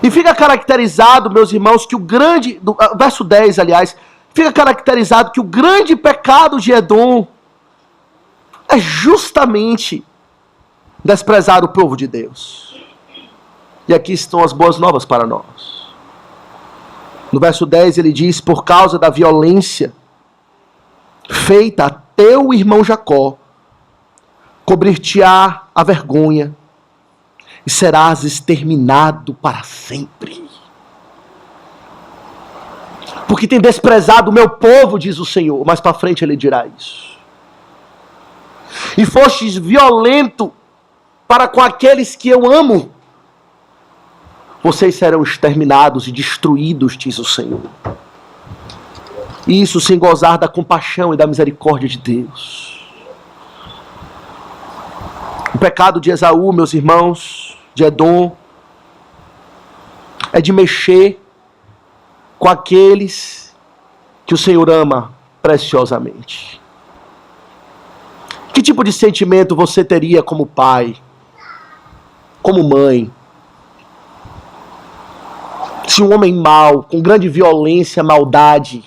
E fica caracterizado, meus irmãos, que o grande, verso 10, aliás, fica caracterizado que o grande pecado de Edom é justamente desprezar o povo de Deus. E aqui estão as boas novas para nós. No verso 10 ele diz: por causa da violência feita a teu irmão Jacó, cobrir-te-á a vergonha, e serás exterminado para sempre. Porque tem desprezado o meu povo, diz o Senhor. Mais para frente ele dirá isso. E fostes violento para com aqueles que eu amo. Vocês serão exterminados e destruídos, diz o Senhor. Isso sem gozar da compaixão e da misericórdia de Deus. O pecado de Esaú, meus irmãos, de Edom, é de mexer com aqueles que o Senhor ama preciosamente. Que tipo de sentimento você teria como pai, como mãe, se um homem mau, com grande violência, maldade,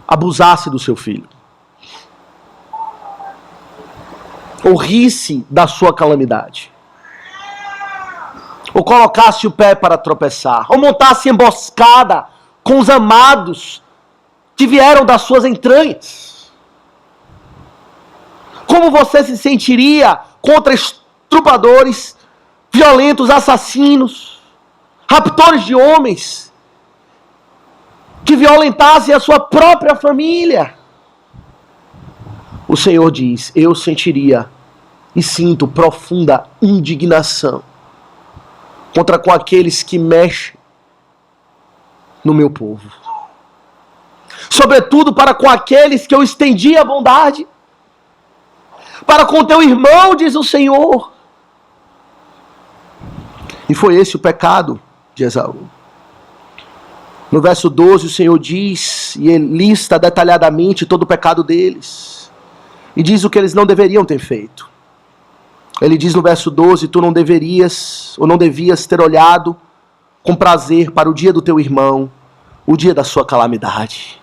abusasse do seu filho? Ou risse da sua calamidade? Ou colocasse o pé para tropeçar? Ou montasse emboscada com os amados que vieram das suas entranhas? Como você se sentiria contra estrupadores, violentos, assassinos, raptores de homens, que violentassem a sua própria família? O Senhor diz: eu sentiria e sinto profunda indignação contra com aqueles que mexem no meu povo. Sobretudo para com aqueles que eu estendi a bondade. Para com teu irmão, diz o Senhor. E foi esse o pecado de Esaú. No verso 12 o Senhor diz, e ele lista detalhadamente todo o pecado deles. E diz o que eles não deveriam ter feito. Ele diz no verso 12, tu não deverias, ou não devias ter olhado com prazer para o dia do teu irmão, o dia da sua calamidade.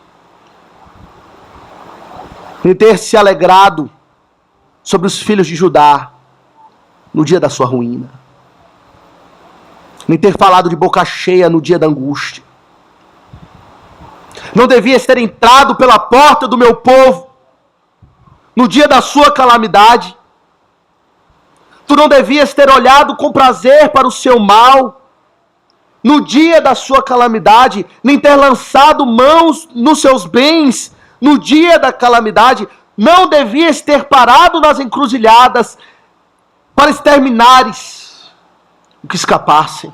Nem ter se alegrado sobre os filhos de Judá no dia da sua ruína. Nem ter falado de boca cheia no dia da angústia. Não devias ter entrado pela porta do meu povo no dia da sua calamidade. Tu não devias ter olhado com prazer para o seu mal no dia da sua calamidade, nem ter lançado mãos nos seus bens no dia da calamidade. Não devias ter parado nas encruzilhadas para exterminares o que escapassem,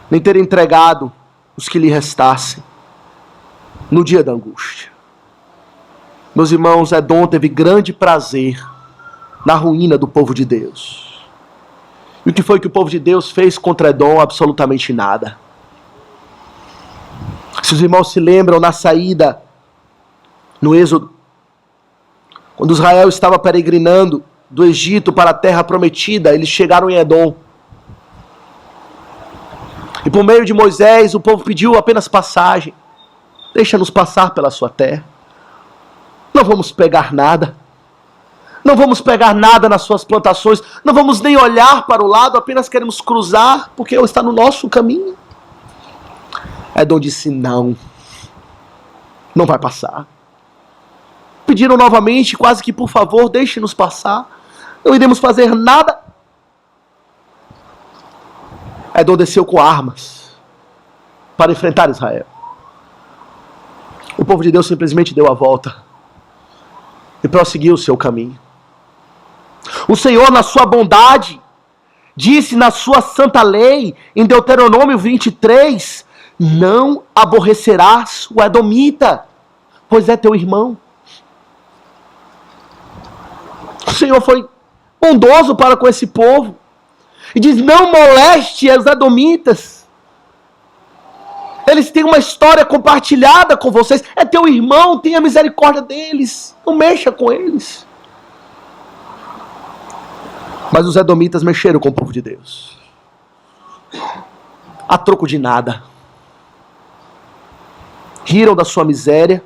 nem ter entregado os que lhe restassem no dia da angústia. Meus irmãos, Edom teve grande prazer na ruína do povo de Deus. E o que foi que o povo de Deus fez contra Edom? Absolutamente nada. Se os irmãos se lembram, na saída, no Êxodo, quando Israel estava peregrinando do Egito para a terra prometida, eles chegaram em Edom. E por meio de Moisés, o povo pediu apenas passagem. Deixa-nos passar pela sua terra. Não vamos pegar nada. Não vamos pegar nada nas suas plantações. Não vamos nem olhar para o lado, apenas queremos cruzar, porque está no nosso caminho. Edom disse: não. Não vai passar. Pediram novamente, quase que por favor, deixe-nos passar. Não iremos fazer nada. Edom desceu com armas para enfrentar Israel. O povo de Deus simplesmente deu a volta e prosseguiu o seu caminho. O Senhor, na sua bondade, disse na sua santa lei, em Deuteronômio 23, não aborrecerás o edomita, pois é teu irmão. O Senhor foi bondoso para com esse povo e diz: não moleste os edomitas. Eles têm uma história compartilhada com vocês. É teu irmão, tenha misericórdia deles. Não mexa com eles. Mas os edomitas mexeram com o povo de Deus. A troco de nada. Riram da sua miséria.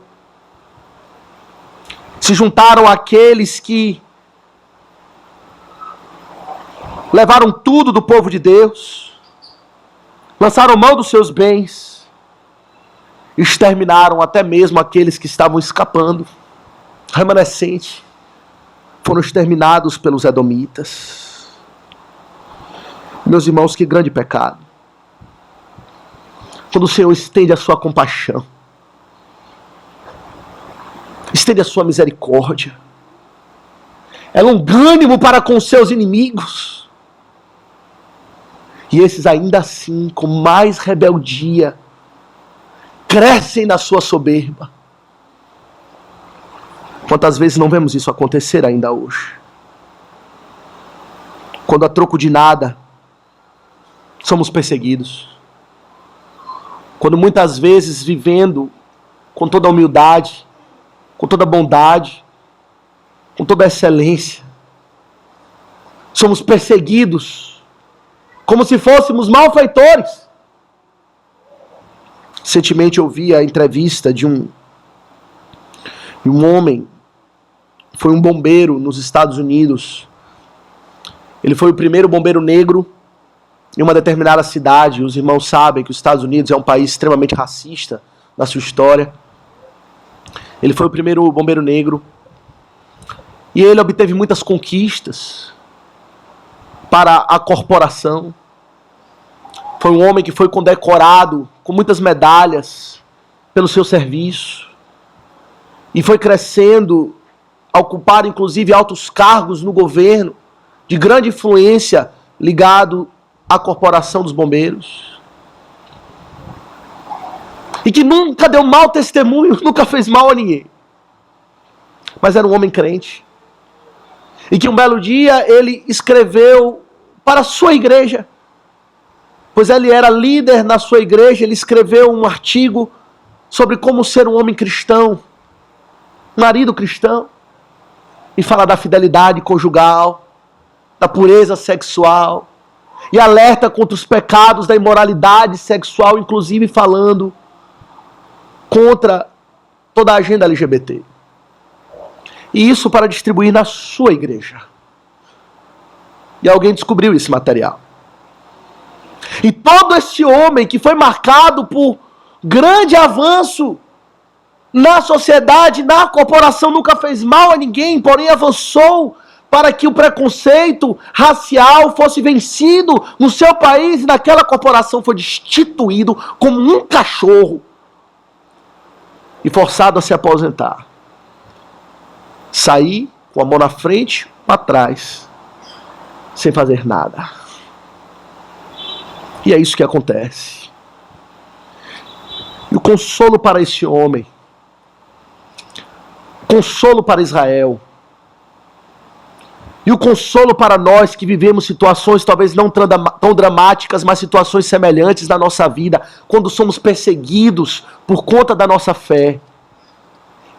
Se juntaram àqueles que levaram tudo do povo de Deus. Lançaram mão dos seus bens. Exterminaram até mesmo aqueles que estavam escapando. Remanescente. Foram exterminados pelos edomitas. Meus irmãos, que grande pecado. Quando o Senhor estende a sua compaixão, estende a sua misericórdia, é longânimo para com seus inimigos, e esses ainda assim, com mais rebeldia, crescem na sua soberba. Quantas vezes não vemos isso acontecer ainda hoje? Quando a troco de nada, somos perseguidos. Quando muitas vezes vivendo com toda a humildade, com toda a bondade, com toda a excelência. Somos perseguidos como se fôssemos malfeitores. Recentemente eu vi a entrevista de um homem, foi um bombeiro nos Estados Unidos. Ele foi o primeiro bombeiro negro em uma determinada cidade. Os irmãos sabem que os Estados Unidos é um país extremamente racista na sua história. Ele foi o primeiro bombeiro negro. E ele obteve muitas conquistas para a corporação. Foi um homem que foi condecorado com muitas medalhas pelo seu serviço. E foi crescendo, a ocupar inclusive altos cargos no governo, de grande influência ligado à corporação dos bombeiros. E que nunca deu mau testemunho, nunca fez mal a ninguém. Mas era um homem crente. E que um belo dia ele escreveu para a sua igreja, pois ele era líder na sua igreja. Ele escreveu um artigo sobre como ser um homem cristão, um marido cristão, e fala da fidelidade conjugal, da pureza sexual, e alerta contra os pecados da imoralidade sexual, inclusive falando contra toda a agenda LGBT. E isso para distribuir na sua igreja. E alguém descobriu esse material. E todo esse homem que foi marcado por grande avanço na sociedade, na corporação, nunca fez mal a ninguém, porém avançou para que o preconceito racial fosse vencido no seu país, e naquela corporação foi destituído como um cachorro e forçado a se aposentar. Sair com a mão na frente, para trás, sem fazer nada. E é isso que acontece. E o consolo para esse homem, consolo para Israel, e o consolo para nós que vivemos situações talvez não tão dramáticas, mas situações semelhantes na nossa vida, quando somos perseguidos por conta da nossa fé,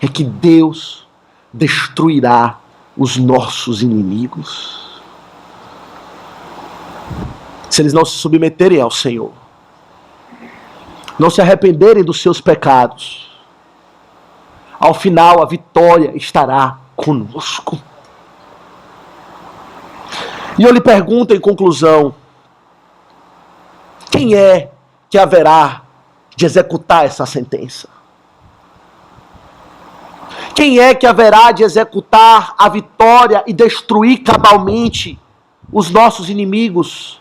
é que Deus destruirá os nossos inimigos. Se eles não se submeterem ao Senhor, não se arrependerem dos seus pecados, ao final a vitória estará conosco. E eu lhe pergunto em conclusão, quem é que haverá de executar essa sentença? Quem é que haverá de executar a vitória e destruir cabalmente os nossos inimigos?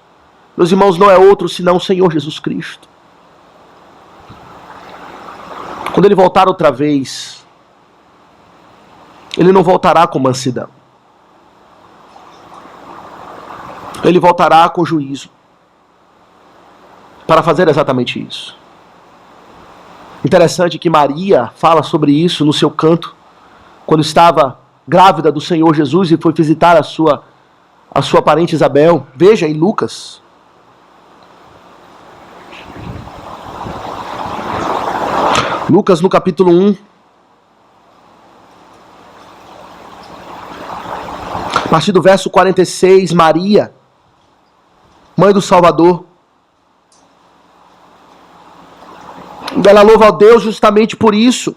Meus irmãos, não é outro senão o Senhor Jesus Cristo. Quando Ele voltar outra vez, Ele não voltará com mansidão. Ele voltará com juízo, para fazer exatamente isso. Interessante que Maria fala sobre isso no seu canto, quando estava grávida do Senhor Jesus e foi visitar a sua parente Isabel. Veja em Lucas. Lucas no capítulo 1. A partir do verso 46, Maria, mãe do Salvador, ela louva a Deus justamente por isso.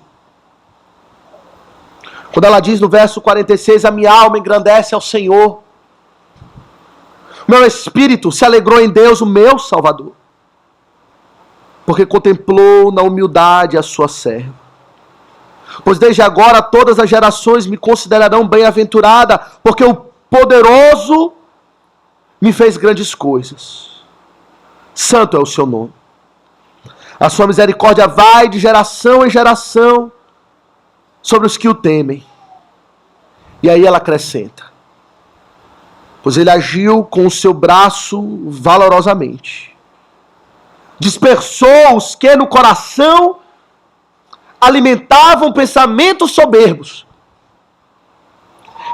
Quando ela diz no verso 46, a minha alma engrandece ao Senhor, meu espírito se alegrou em Deus, o meu Salvador, porque contemplou na humildade a sua serva. Pois desde agora todas as gerações me considerarão bem-aventurada, porque o poderoso me fez grandes coisas. Santo é o seu nome. A sua misericórdia vai de geração em geração sobre os que o temem. E aí ela acrescenta, pois ele agiu com o seu braço valorosamente. Dispersou os que no coração alimentavam pensamentos soberbos.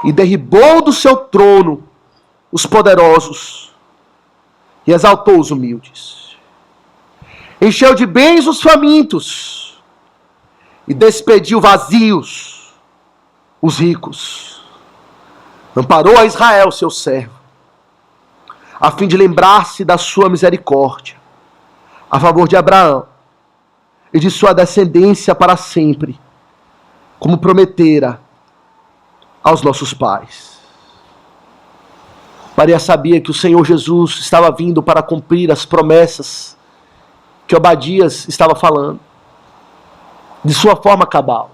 E derribou do seu trono os poderosos e exaltou os humildes. Encheu de bens os famintos e despediu vazios os ricos. amparou a Israel, seu servo, a fim de lembrar-se da sua misericórdia, a favor de Abraão e de sua descendência para sempre, como prometera aos nossos pais. Maria sabia que o Senhor Jesus estava vindo para cumprir as promessas que Obadias estava falando, de sua forma cabal.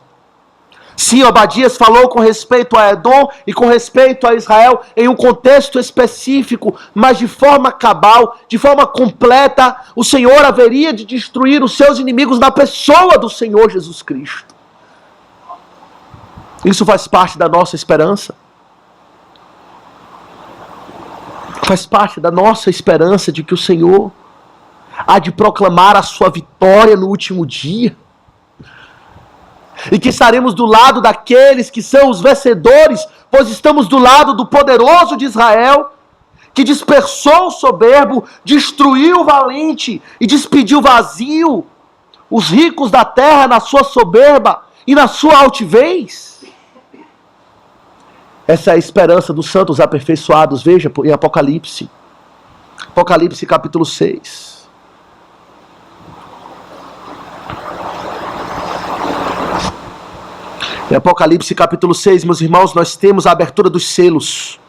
Sim, Obadias falou com respeito a Edom e com respeito a Israel em um contexto específico, mas de forma cabal, de forma completa, o Senhor haveria de destruir os seus inimigos na pessoa do Senhor Jesus Cristo. Isso faz parte da nossa esperança. Faz parte da nossa esperança de que o Senhor há de proclamar a sua vitória no último dia. E que estaremos do lado daqueles que são os vencedores, pois estamos do lado do poderoso de Israel, que dispersou o soberbo, destruiu o valente e despediu vazio os ricos da terra na sua soberba e na sua altivez. Essa é a esperança dos santos aperfeiçoados. Veja em Apocalipse. Apocalipse capítulo 6. Em Apocalipse capítulo 6, meus irmãos, nós temos a abertura dos selos,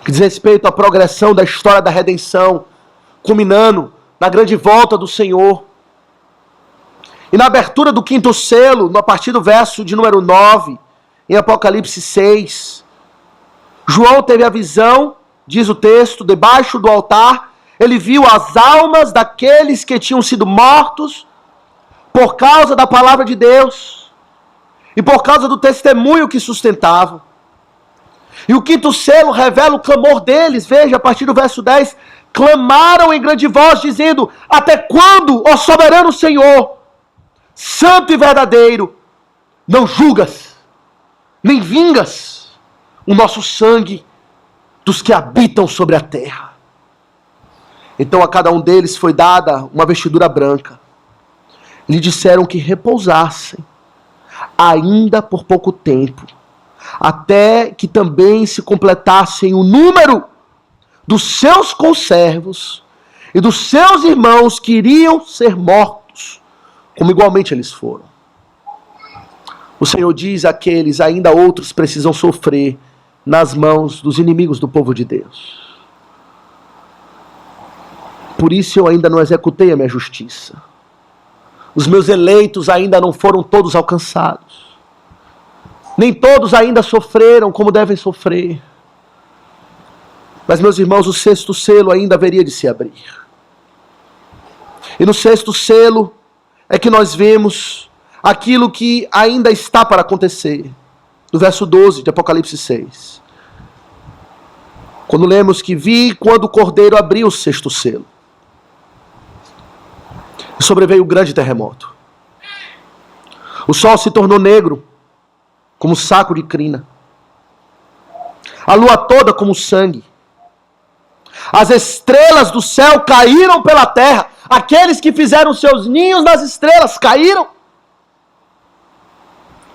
que diz respeito à progressão da história da redenção, culminando na grande volta do Senhor. E na abertura do quinto selo, a partir do verso de número 9, em Apocalipse 6, João teve a visão, diz o texto, debaixo do altar, ele viu as almas daqueles que tinham sido mortos por causa da palavra de Deus e por causa do testemunho que sustentavam. E o quinto selo revela o clamor deles. Veja, a partir do verso 10, clamaram em grande voz, dizendo: até quando, ó soberano Senhor, santo e verdadeiro, não julgas, nem vingas o nosso sangue dos que habitam sobre a terra? Então a cada um deles foi dada uma vestidura branca. Lhe disseram que repousassem, ainda por pouco tempo, até que também se completassem o número dos seus conservos e dos seus irmãos que iriam ser mortos, como igualmente eles foram. O Senhor diz àqueles: ainda outros precisam sofrer nas mãos dos inimigos do povo de Deus. Por isso eu ainda não executei a minha justiça. Os meus eleitos ainda não foram todos alcançados. Nem todos ainda sofreram como devem sofrer. Mas, meus irmãos, o sexto selo ainda haveria de se abrir. E no sexto selo é que nós vemos aquilo que ainda está para acontecer. No verso 12 de Apocalipse 6. Quando lemos que vi quando o Cordeiro abriu o sexto selo. E sobreveio um grande terremoto. O sol se tornou negro, como saco de crina. A lua toda como sangue. As estrelas do céu caíram pela terra. Aqueles que fizeram seus ninhos nas estrelas caíram.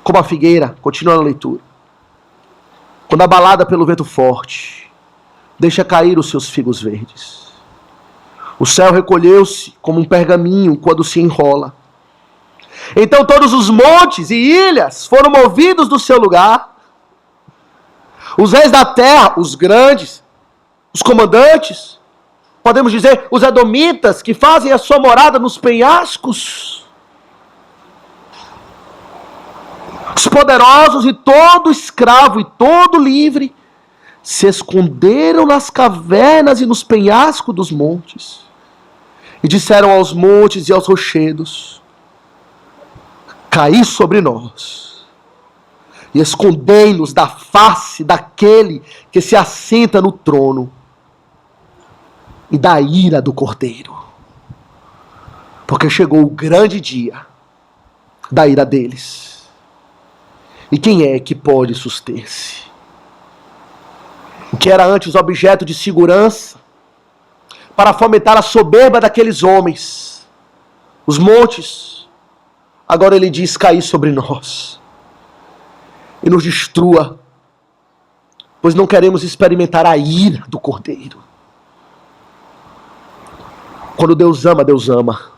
Como a figueira, continua a leitura. Quando abalada pelo vento forte, deixa cair os seus figos verdes. O céu recolheu-se como um pergaminho quando se enrola. Então todos os montes e ilhas foram movidos do seu lugar. Os reis da terra, os grandes, os comandantes, podemos dizer, os edomitas que fazem a sua morada nos penhascos. Os poderosos e todo escravo e todo livre se esconderam nas cavernas e nos penhascos dos montes. E disseram aos montes e aos rochedos: caí sobre nós, e escondei-nos da face daquele que se assenta no trono e da ira do Cordeiro. Porque chegou o grande dia da ira deles. E quem é que pode suster-se? O que era antes objeto de segurança, para fomentar a soberba daqueles homens, os montes, agora ele diz: cair sobre nós, e nos destrua, pois não queremos experimentar a ira do Cordeiro. Quando Deus ama, Deus ama.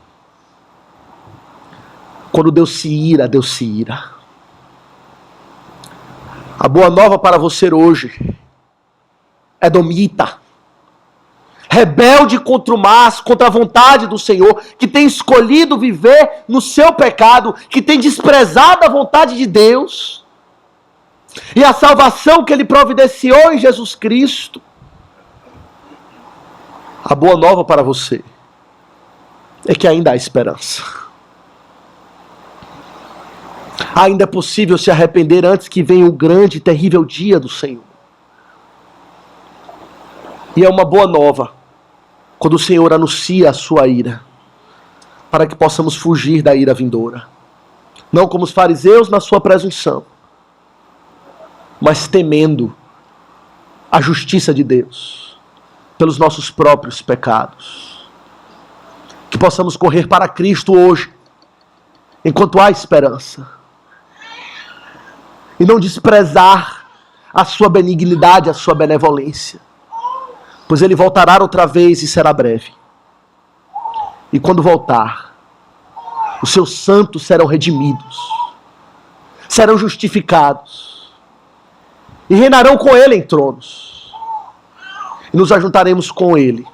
Quando Deus se ira, Deus se ira. A boa nova para você hoje é domita, rebelde contra o mas, contra a vontade do Senhor, que tem escolhido viver no seu pecado, que tem desprezado a vontade de Deus e a salvação que Ele providenciou em Jesus Cristo. A boa nova para você é que ainda há esperança. Ainda é possível se arrepender antes que venha o grande e terrível dia do Senhor. E é uma boa nova quando o Senhor anuncia a sua ira, para que possamos fugir da ira vindoura. Não como os fariseus na sua presunção, mas temendo a justiça de Deus pelos nossos próprios pecados. Que possamos correr para Cristo hoje, enquanto há esperança, e não desprezar a sua benignidade, a sua benevolência, pois Ele voltará outra vez e será breve. E quando voltar, os seus santos serão redimidos, serão justificados, e reinarão com Ele em tronos. E nos ajuntaremos com Ele,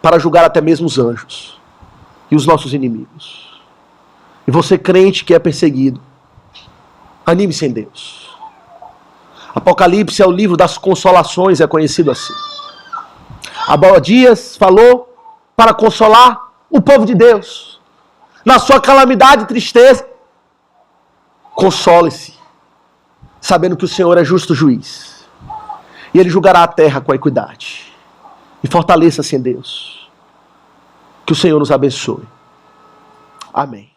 para julgar até mesmo os anjos e os nossos inimigos. E você, crente que é perseguido, anime-se em Deus. Apocalipse é o livro das consolações, é conhecido assim. Abdias falou para consolar o povo de Deus na sua calamidade e tristeza. Console-se, sabendo que o Senhor é justo juiz, e Ele julgará a terra com equidade. E fortaleça-se em Deus. Que o Senhor nos abençoe. Amém.